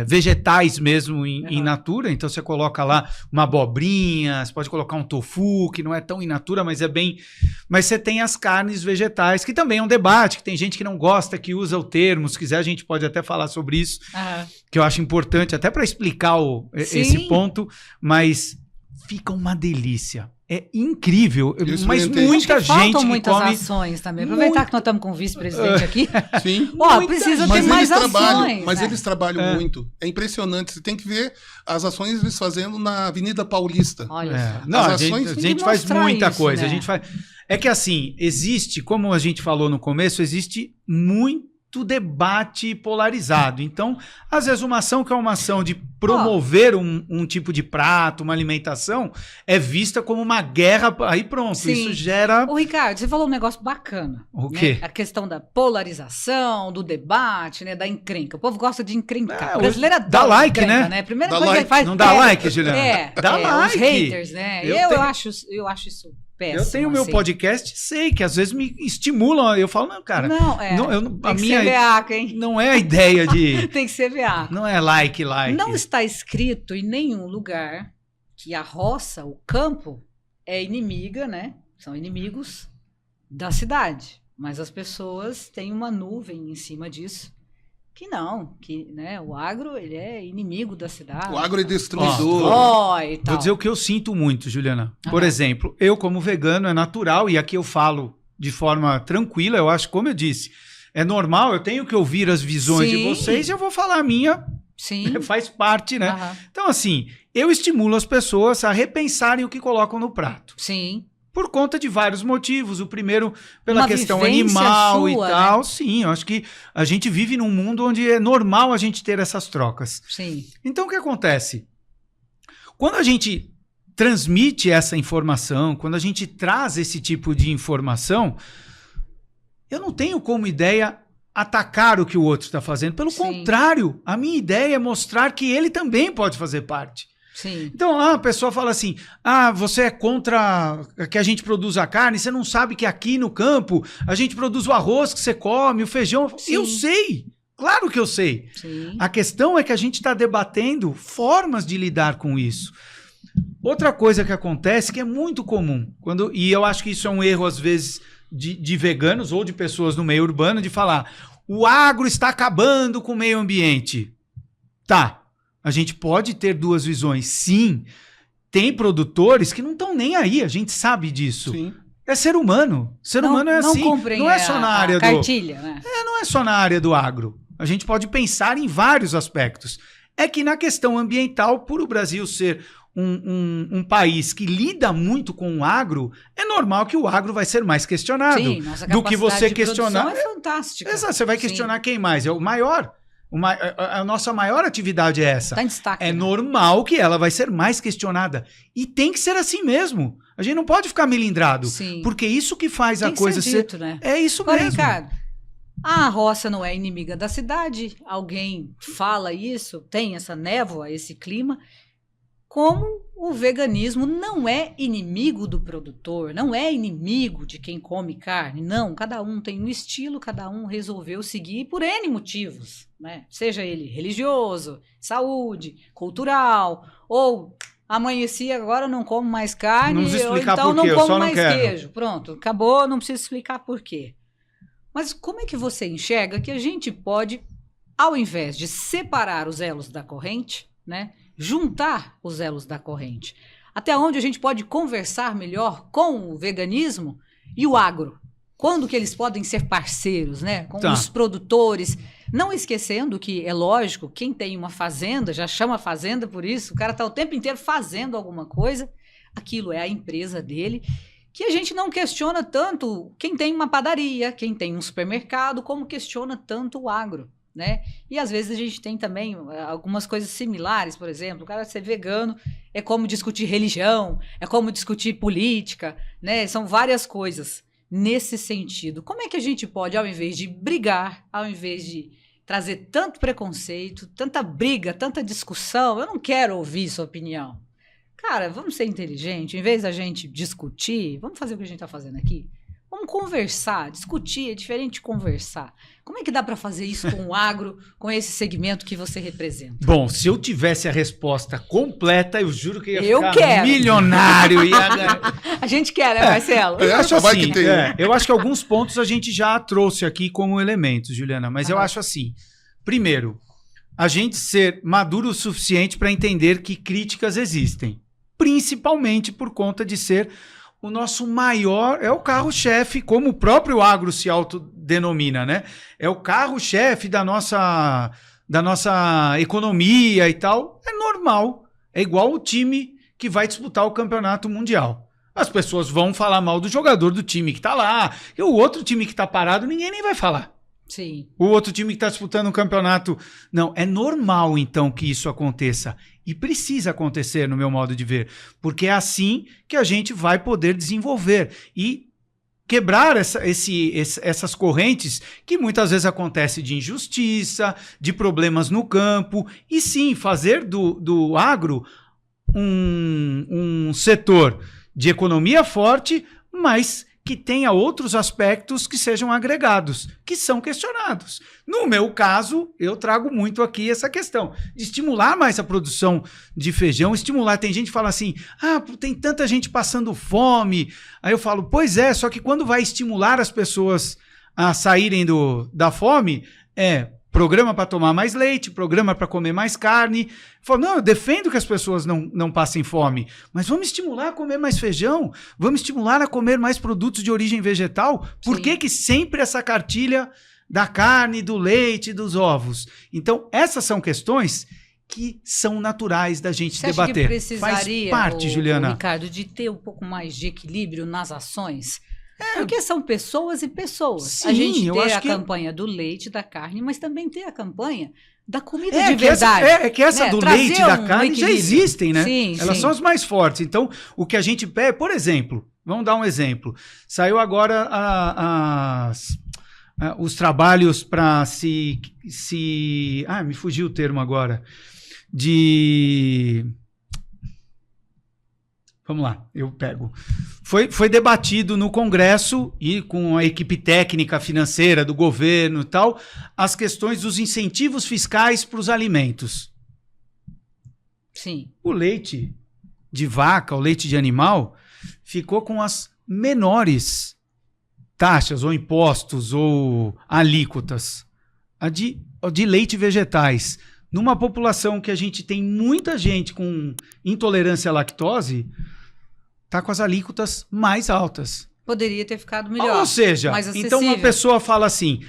vegetais mesmo in natura, então você coloca lá uma abobrinha, você pode colocar um tofu, que não é tão in natura, mas é bem... Mas você tem as carnes vegetais, que também é um debate, que tem gente que não gosta, que usa o termo, se quiser a gente pode até falar sobre isso, que eu acho importante, até para explicar esse ponto, mas fica uma delícia. É incrível, mas muita gente faltam que muitas come... ações também. Aproveitar que nós estamos com o vice-presidente aqui. Sim. Precisa ter mais ações. Mas eles trabalham muito. É impressionante. Você tem que ver as ações eles fazendo na Avenida Paulista. Olha, não, a gente faz muita coisa. Né? A gente faz... É que assim, existe, como a gente falou no começo, existe muito debate polarizado. Então, às vezes uma ação que é uma ação de promover um tipo de prato, uma alimentação, é vista como uma guerra, aí pronto, Sim. isso gera... Ô, Ricardo, você falou um negócio bacana. O quê? A questão da polarização, do debate, né, da encrenca. O povo gosta de encrencar. O brasileiro adora dá like, encrenca, né? A primeira dá coisa like. que ele faz... Não dá like, Juliana? Dá like. Os haters, né? Eu acho isso péssimo. Eu tenho meu podcast, sei que às vezes me estimulam. Eu falo, não, cara. Tem que ser veaco, hein? Não é a ideia de. Tem que ser veaco. Não é like. Não está escrito em nenhum lugar que a roça, o campo, é inimiga, né? São inimigos da cidade. Mas as pessoas têm uma nuvem em cima disso que não, que, né, o agro ele é inimigo da cidade. O agro é destruidor. E tal. Vou dizer o que eu sinto muito, Juliana. Por exemplo, eu como vegano é natural, e aqui eu falo de forma tranquila, eu acho, como eu disse, é normal, eu tenho que ouvir as visões de vocês e eu vou falar a minha, faz parte, né? Então, assim, eu estimulo as pessoas a repensarem o que colocam no prato. Sim. Por conta de vários motivos. O primeiro, pela questão animal e tal. Né? Sim, eu acho que a gente vive num mundo onde é normal a gente ter essas trocas. Sim. Então, o que acontece? Quando a gente transmite essa informação, quando a gente traz esse tipo de informação, eu não tenho como ideia atacar o que o outro está fazendo. Pelo contrário, a minha ideia é mostrar que ele também pode fazer parte. Sim. Então, a pessoa fala assim, você é contra que a gente produza carne, você não sabe que aqui no campo a gente produz o arroz que você come, o feijão. Sim. Eu sei, claro que eu sei. Sim. A questão é que a gente está debatendo formas de lidar com isso. Outra coisa que acontece que é muito comum, e eu acho que isso é um erro às vezes de veganos ou de pessoas no meio urbano, de falar, o agro está acabando com o meio ambiente. Tá. A gente pode ter duas visões. Sim, tem produtores que não estão nem aí, a gente sabe disso. Sim. É ser humano. Ser humano é assim. Não é só na área do cartilha, né? Não é só na área do agro. A gente pode pensar em vários aspectos. É que na questão ambiental, por o Brasil ser um país que lida muito com o agro, é normal que o agro vai ser mais questionado. Sim, nossa do que você questionar. É fantástica. Exato, você vai questionar quem mais? É o maior. A nossa maior atividade é essa. Tá em destaque, é normal que ela vai ser mais questionada. E tem que ser assim mesmo. A gente não pode ficar melindrado. Sim. Porque isso que faz tem a coisa ser dito, né? É isso agora, mesmo. Ricardo, a roça não é inimiga da cidade. Alguém fala isso, tem essa névoa, esse clima. Como o veganismo não é inimigo do produtor, não é inimigo de quem come carne, não. Cada um tem um estilo, cada um resolveu seguir por N motivos, né? Seja ele religioso, saúde, cultural, ou amanheci agora não como mais carne, ou então não como mais queijo. Pronto, acabou, não preciso explicar por quê. Mas como é que você enxerga que a gente pode, ao invés de separar os elos da corrente, né? Juntar os elos da corrente. Até onde a gente pode conversar melhor com o veganismo e o agro? Quando que eles podem ser parceiros, né? Com os produtores. Não esquecendo que, é lógico, quem tem uma fazenda, já chama fazenda por isso, o cara está o tempo inteiro fazendo alguma coisa, aquilo é a empresa dele, que a gente não questiona tanto quem tem uma padaria, quem tem um supermercado, como questiona tanto o agro. Né? E às vezes a gente tem também algumas coisas similares, por exemplo, o cara ser vegano é como discutir religião, é como discutir política, né? São várias coisas nesse sentido. Como é que a gente pode, ao invés de brigar, ao invés de trazer tanto preconceito, tanta briga, tanta discussão, eu não quero ouvir sua opinião. Cara, vamos ser inteligentes, em vez da gente discutir, vamos fazer o que a gente está fazendo aqui? Vamos conversar, discutir, é diferente de conversar. Como é que dá para fazer isso com o agro, com esse segmento que você representa? Bom, se eu tivesse a resposta completa, eu juro que ia ficar milionário. A gente quer, né, Marcelo? Eu acho que alguns pontos a gente já trouxe aqui como elementos, Juliana, mas eu acho assim, primeiro, a gente ser maduro o suficiente para entender que críticas existem, principalmente por conta de ser o nosso maior, é o carro-chefe, como o próprio agro se autodenomina, né? É o carro-chefe da nossa economia e tal. É normal. É igual o time que vai disputar o campeonato mundial. As pessoas vão falar mal do jogador do time que tá lá. E o outro time que tá parado, ninguém nem vai falar. Sim. O outro time que está disputando um campeonato. Não, é normal, então, que isso aconteça. E precisa acontecer, no meu modo de ver. Porque é assim que a gente vai poder desenvolver e quebrar essas correntes que muitas vezes acontecem de injustiça, de problemas no campo. E sim, fazer do agro um setor de economia forte, mas que tenha outros aspectos que sejam agregados, que são questionados. No meu caso, eu trago muito aqui essa questão de estimular mais a produção de feijão, estimular. Tem gente que fala assim, tem tanta gente passando fome. Aí eu falo, pois é, só que quando vai estimular as pessoas a saírem da fome, programa para tomar mais leite, programa para comer mais carne. Falou, não, eu defendo que as pessoas não passem fome, mas vamos estimular a comer mais feijão, vamos estimular a comer mais produtos de origem vegetal. Por que sempre essa cartilha da carne, do leite, dos ovos? Então, essas são questões que são naturais da gente debater. Acha que precisaria, faz parte, Juliana, Ricardo, de ter um pouco mais de equilíbrio nas ações? Porque são pessoas e pessoas. Sim, a gente eu ter acho a que campanha do leite, da carne, mas também ter a campanha da comida de verdade. Essa né? do Trazer leite e da um carne já equilíbrio. existem, né? Sim, Elas sim. são as mais fortes. Então, o que a gente pede, por exemplo, vamos dar um exemplo. Saiu agora os trabalhos para me fugiu o termo agora. Vamos lá, eu pego. Foi debatido no Congresso e com a equipe técnica financeira do governo e tal, as questões dos incentivos fiscais para os alimentos. Sim. O leite de vaca, o leite de animal, ficou com as menores taxas ou impostos ou alíquotas. A de leite vegetais. Numa população que a gente tem muita gente com intolerância à lactose, está com as alíquotas mais altas. Poderia ter ficado melhor. Ou seja, mais então uma pessoa fala assim,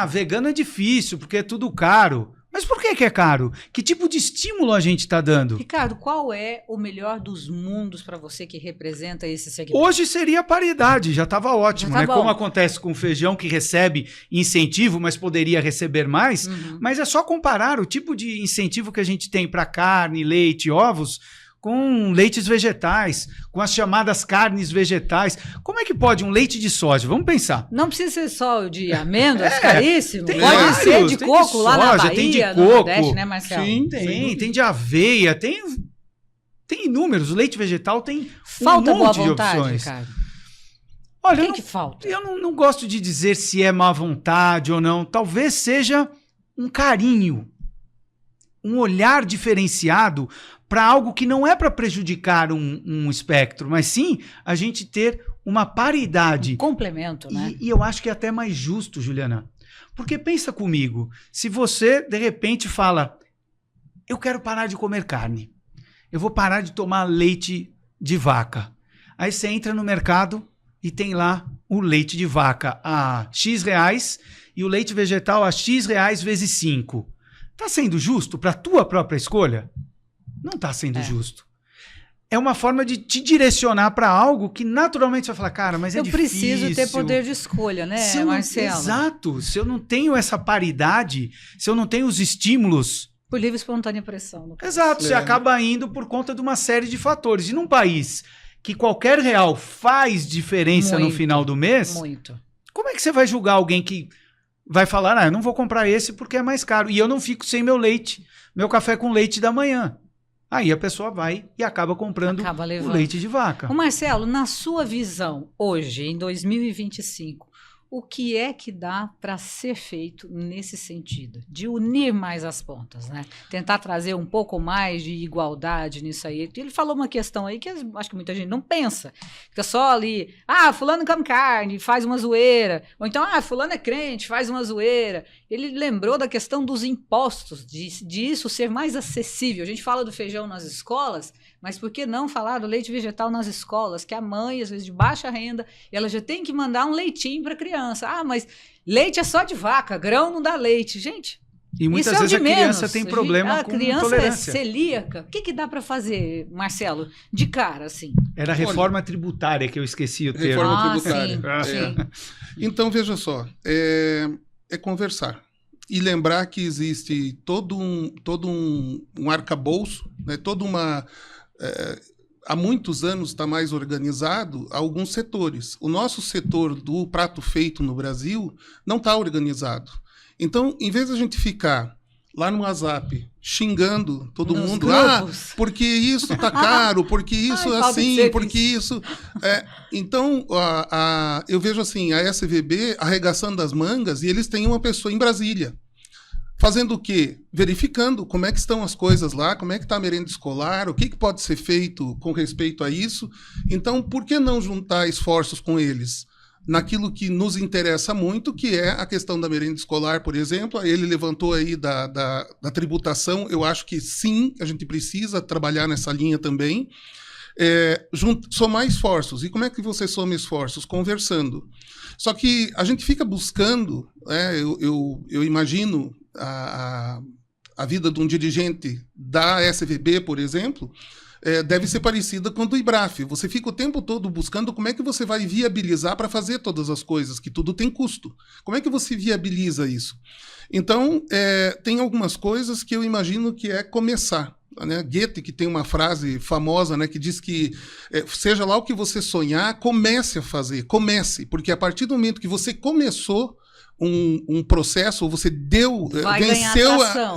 vegano é difícil porque é tudo caro. Mas por que é caro? Que tipo de estímulo a gente está dando? Ricardo, qual é o melhor dos mundos para você que representa esse segmento? Hoje seria a paridade, já estava ótimo, Já tá né? bom. Como acontece com o feijão que recebe incentivo, mas poderia receber mais. Mas é só comparar o tipo de incentivo que a gente tem para carne, leite, ovos, com leites vegetais, com as chamadas carnes vegetais. Como é que pode um leite de soja? Vamos pensar. Não precisa ser só de amêndoas, caríssimo. tem Pode vários, ser de tem coco de lá na soja, Bahia, tem de no coco. Nordeste, né, Marcelo? Sim. Tem de aveia, tem inúmeros. O leite vegetal tem Falta um boa monte de vontade, opções. Ricardo. Olha, O que que falta? eu não gosto de dizer se é má vontade ou não. Talvez seja um carinho, um olhar diferenciado para algo que não é para prejudicar um espectro, mas sim a gente ter uma paridade. Complemento, né? E eu acho que é até mais justo, Juliana. Porque pensa comigo, se você de repente fala, eu quero parar de comer carne, eu vou parar de tomar leite de vaca. Aí você entra no mercado e tem lá o leite de vaca a X reais e o leite vegetal a X reais vezes 5. Tá sendo justo para a tua própria escolha? Não está sendo justo. É uma forma de te direcionar para algo que naturalmente você vai falar, cara, mas é difícil. Eu preciso ter poder de escolha, né, Marcelo? Exato. Se eu não tenho essa paridade, se eu não tenho os estímulos... Por livre e espontânea pressão. No caso. Exato. Você acaba indo por conta de uma série de fatores. E num país que qualquer real faz diferença no final do mês... Muito. Como é que você vai julgar alguém que vai falar, eu não vou comprar esse porque é mais caro. E eu não fico sem meu leite, meu café com leite da manhã. Aí a pessoa vai e acaba comprando o leite de vaca. Ô Marcelo, na sua visão, hoje, em 2025, o que é que dá para ser feito nesse sentido? De unir mais as pontas, né? Tentar trazer um pouco mais de igualdade nisso aí. Ele falou uma questão aí que acho que muita gente não pensa. Fica só ali, fulano come carne, faz uma zoeira. Ou então, fulano é crente, faz uma zoeira. Ele lembrou da questão dos impostos, de isso ser mais acessível. A gente fala do feijão nas escolas, mas por que não falar do leite vegetal nas escolas? Que a mãe, às vezes de baixa renda, ela já tem que mandar um leitinho para a criança. Mas leite é só de vaca, grão não dá leite. Gente, e muitas vezes a criança tem problema com intolerância. A criança é celíaca. O que dá para fazer, Marcelo, de cara, assim? Era a reforma tributária que eu esqueci o termo. Reforma tributária. Sim. Então, veja só, é conversar. E lembrar que existe todo um arcabouço, né, há muitos anos está mais organizado alguns setores. O nosso setor do prato feito no Brasil não está organizado. Então, em vez de a gente ficar lá no WhatsApp xingando todo Nos mundo, grupos. porque isso está caro, porque isso é assim, porque isso... Então, eu vejo assim, a SVB arregaçando as mangas e eles têm uma pessoa em Brasília. Fazendo o quê? Verificando como é que estão as coisas lá, como é que está a merenda escolar, o que pode ser feito com respeito a isso. Então, por que não juntar esforços com eles? naquilo que nos interessa muito, que é a questão da merenda escolar, por exemplo. Ele levantou aí da tributação. Eu acho que sim, a gente precisa trabalhar nessa linha também. Somar esforços. E como é que você soma esforços? Conversando. Só que a gente fica buscando, eu imagino a vida de um dirigente da SVB, por exemplo, deve ser parecida com a do IBRAF. Você fica o tempo todo buscando como é que você vai viabilizar para fazer todas as coisas, que tudo tem custo. Como é que você viabiliza isso? Então, tem algumas coisas que eu imagino que é começar. Né? Goethe, que tem uma frase famosa, né, que diz que seja lá o que você sonhar, comece a fazer, comece, porque a partir do momento que você começou um processo, ou você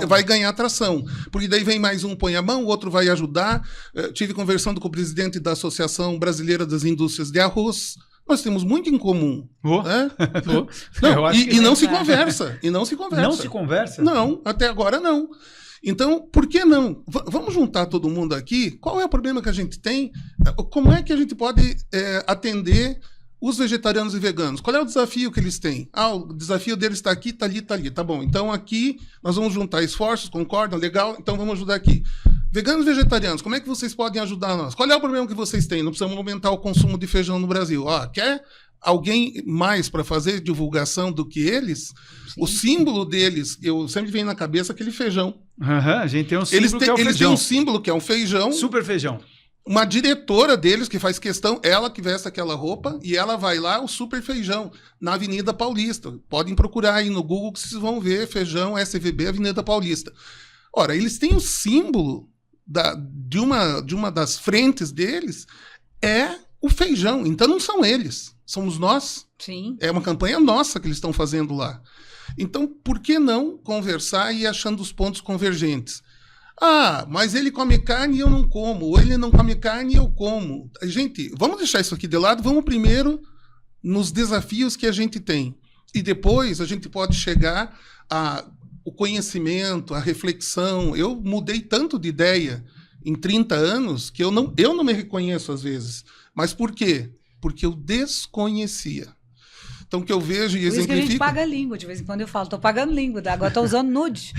vai ganhar atração, porque daí vem mais um, põe a mão, o outro vai ajudar. Tive conversando com o presidente da Associação Brasileira das Indústrias de Arroz. Nós temos muito em comum. Né? Não se conversa. Não se conversa? Não, até agora não. Então, por que não? Vamos juntar todo mundo aqui. Qual é o problema que a gente tem? Como é que a gente pode atender os vegetarianos e veganos? Qual é o desafio que eles têm? O desafio deles está aqui, está ali, está ali. Tá bom, então aqui nós vamos juntar esforços, concordam? Legal, então vamos ajudar aqui. Veganos e vegetarianos, como é que vocês podem ajudar nós? Qual é o problema que vocês têm? Não precisamos aumentar o consumo de feijão no Brasil. Quer alguém mais para fazer divulgação do que eles? Sim. O símbolo deles, eu sempre venho na cabeça aquele feijão. A gente tem um símbolo que é o feijão. Eles têm um símbolo que é um feijão. Super feijão. Uma diretora deles que faz questão, ela que veste aquela roupa, e ela vai lá, o Super Feijão, na Avenida Paulista. Podem procurar aí no Google que vocês vão ver feijão SVB Avenida Paulista. Ora, eles têm o símbolo de uma das frentes deles, é o feijão. Então não são eles, somos nós. Sim. É uma campanha nossa que eles estão fazendo lá. Então, por que não conversar e ir achando os pontos convergentes? Mas ele come carne e eu não como. Ou ele não come carne e eu como. Gente, vamos deixar isso aqui de lado. Vamos primeiro nos desafios que a gente tem. E depois a gente pode chegar ao conhecimento, à reflexão. Eu mudei tanto de ideia em 30 anos que eu não me reconheço às vezes. Mas por quê? Porque eu desconhecia. Então, o que eu vejo e exemplifico... Por isso que a gente paga língua. De vez em quando eu falo, tô pagando língua. Agora tô usando nude.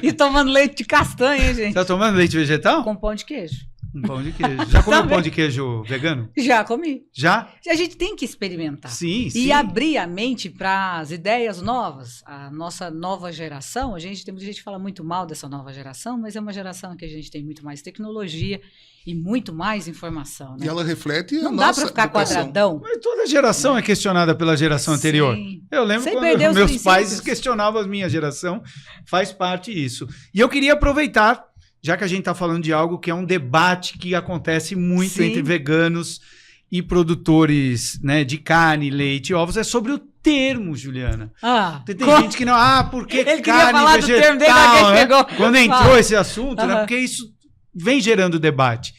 E tomando leite de castanha, gente. Tá tomando leite vegetal? Com pão de queijo. Um pão de queijo. Já comeu pão de queijo vegano? Já comi. Já? A gente tem que experimentar. Sim, sim. E abrir a mente para as ideias novas. A nossa nova geração, tem muita gente que fala muito mal dessa nova geração, mas é uma geração que a gente tem muito mais tecnologia e muito mais informação. Né? E ela reflete a nossa Não dá para ficar educação. quadradão. Mas toda geração é questionada pela geração anterior. Sim. Eu lembro Sem quando perder os meus princípios. pais questionavam a minha geração. Faz parte disso. E eu queria aproveitar, já que a gente está falando de algo que é um debate que acontece muito Sim. entre veganos e produtores, né, de carne, leite e ovos, é sobre o termo, Juliana. Tem gente que não... porque Ele queria carne falar do termo dele, alguém vegetal, né? pegou. Quando entrou esse assunto, né, Aham. porque isso vem gerando debate.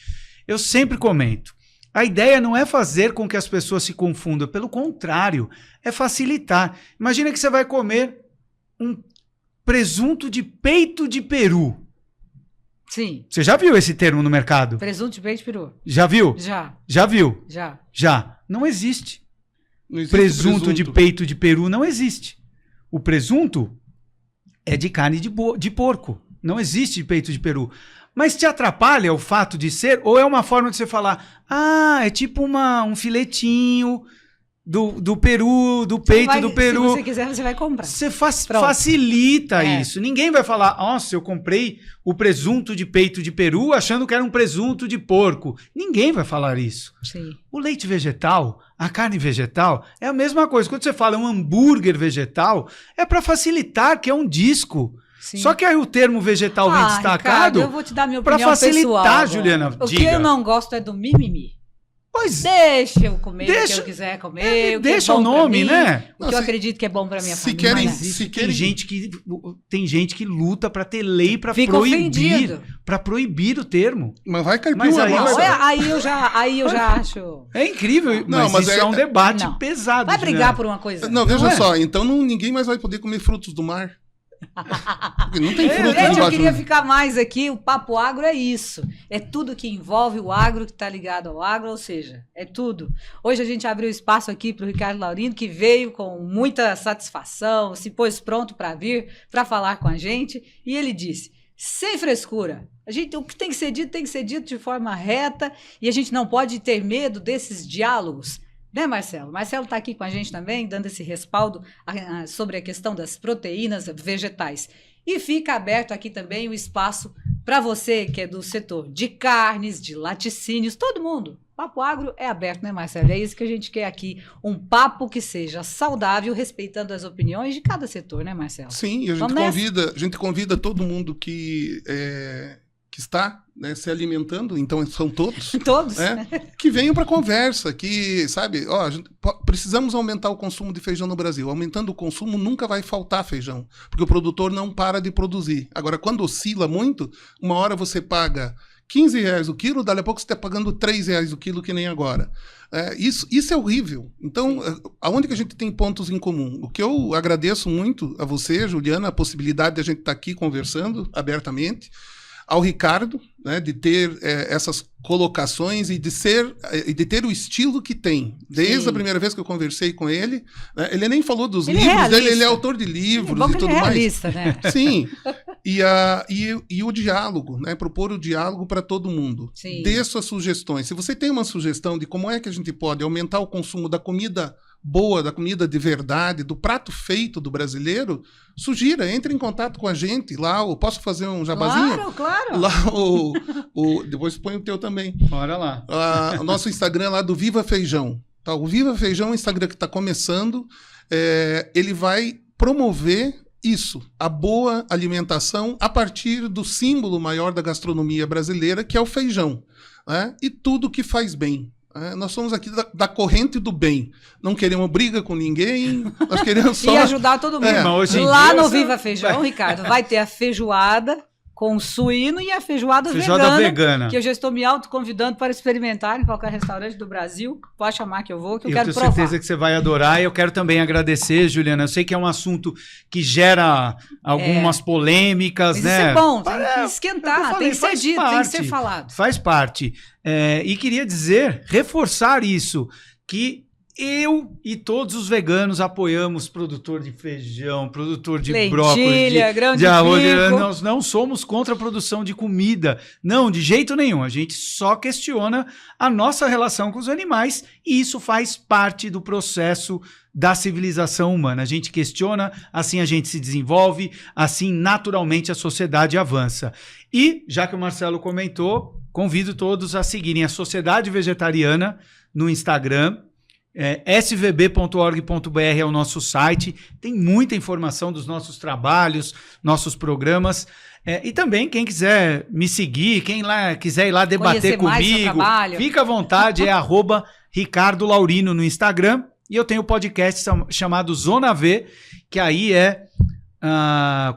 Eu sempre comento. A ideia não é fazer com que as pessoas se confundam, pelo contrário, é facilitar. Imagina que você vai comer um presunto de peito de peru. Sim. Você já viu esse termo no mercado? Presunto de peito de peru. Já viu? Já. Já viu? Já. Já. Não existe. Não existe Presunto de peito de peru não existe. O presunto é de carne de porco. Não existe peito de peru. Mas te atrapalha o fato de ser? Ou é uma forma de você falar, é tipo um filetinho do peru, do peito do peru. Se você quiser, você vai comprar. Você facilita isso. Ninguém vai falar, nossa, eu comprei o presunto de peito de peru achando que era um presunto de porco. Ninguém vai falar isso. Sim. O leite vegetal, a carne vegetal, é a mesma coisa. Quando você fala um hambúrguer vegetal, é para facilitar, que é um disco. Sim. Só que aí o termo vegetal vem destacado. Ricardo, eu vou te dar minha para opinião facilitar, pessoal agora. Juliana. O que eu não gosto é do mimimi. Pois Deixa eu comer o que eu quiser comer. deixa o nome, né? O que eu acredito que é bom pra minha se família. querem- Tem gente que luta para ter lei para Fica ofendido. proibir o termo. Mas vai cair Mas uma aí- massa. Aí eu já acho. É incrível, Não, mas isso é um debate Não. pesado. Vai brigar Juliana. por uma coisa. Não, veja Não é? só, então ninguém mais vai poder comer frutos do mar. Porque não tem fruta Gente, eu debaixo queria do... ficar mais aqui. O Papo Agro é isso. É tudo que envolve o agro, que está ligado ao agro, ou seja, é tudo. Hoje a gente abriu espaço aqui para o Ricardo Laurino, que veio com muita satisfação, se pôs pronto para vir, para falar com a gente. E ele disse, sem frescura, o que tem que ser dito de forma reta, e a gente não pode ter medo desses diálogos. Né, Marcelo? Marcelo está aqui com a gente também, dando esse respaldo sobre a questão das proteínas vegetais. E fica aberto aqui também o espaço para você que é do setor de carnes, de laticínios, todo mundo. Papo Agro é aberto, né, Marcelo? É isso que a gente quer aqui, um papo que seja saudável, respeitando as opiniões de cada setor, né, Marcelo? Sim, e a gente convida todo mundo que está, né, se alimentando, então são todos. Todos. Né, que venham para conversa, que, sabe, precisamos aumentar o consumo de feijão no Brasil. Aumentando o consumo, nunca vai faltar feijão, porque o produtor não para de produzir. Agora, quando oscila muito, uma hora você paga R$15 o quilo, dali a pouco você está pagando R$3 o quilo, que nem agora. Isso é horrível. Então, aonde que a gente tem pontos em comum? O que eu agradeço muito a você, Juliana, a possibilidade de a gente estar aqui conversando abertamente, ao Ricardo, né, de ter essas colocações e de ter o estilo que tem. Desde a primeira vez que eu conversei com ele, né, ele nem falou dos livros dele, ele é autor de livros e tudo mais. Realista, né? Sim. E o diálogo, né, propor o diálogo para todo mundo. Sim. Dê suas sugestões. Se você tem uma sugestão de como é que a gente pode aumentar o consumo da comida boa, da comida de verdade, do prato feito do brasileiro, sugira, entre em contato com a gente lá, eu posso fazer um jabazinho? Claro. Lá depois põe o teu também. Bora lá. O nosso Instagram lá do Viva Feijão. Tá? O Viva Feijão é um Instagram que está começando, ele vai promover isso, a boa alimentação a partir do símbolo maior da gastronomia brasileira, que é o feijão, né? E tudo que faz bem. Nós somos aqui da corrente do bem. Não queremos briga com ninguém. Nós queremos só... E ajudar todo mundo. Lá no Viva Feijão, Ricardo, vai ter a feijoada com suíno e a feijoada vegana. Que eu já estou me autoconvidando para experimentar em qualquer restaurante do Brasil. Pode chamar que eu vou, que eu quero provar. Eu tenho certeza que você vai adorar. E eu quero também agradecer, Juliana. Eu sei que é um assunto que gera algumas polêmicas, mas né? Isso é bom, tem que esquentar, tem que ser dito, tem que ser falado. Faz parte. E queria reforçar isso, que eu e todos os veganos apoiamos produtor de feijão, produtor de brócolis, de arroz. Nós não somos contra a produção de comida, não, de jeito nenhum. A gente só questiona a nossa relação com os animais e isso faz parte do processo da civilização humana. A gente questiona, assim a gente se desenvolve, assim naturalmente a sociedade avança. E, já que o Marcelo comentou, convido todos a seguirem a Sociedade Vegetariana no Instagram. svb.org.br é o nosso site, tem muita informação dos nossos trabalhos, nossos programas, e também quem quiser me seguir, quem quiser ir lá debater comigo, fica à vontade, é @Ricardo Laurino no Instagram, e eu tenho um podcast chamado Zona V, que aí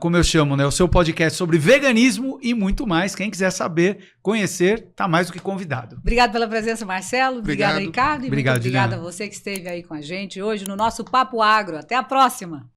como eu chamo, né? O seu podcast sobre veganismo e muito mais. Quem quiser saber, conhecer, tá mais do que convidado. Obrigado pela presença, Marcelo. Obrigada, Ricardo. E obrigado, muito obrigada a você que esteve aí com a gente hoje no nosso Papo Agro. Até a próxima.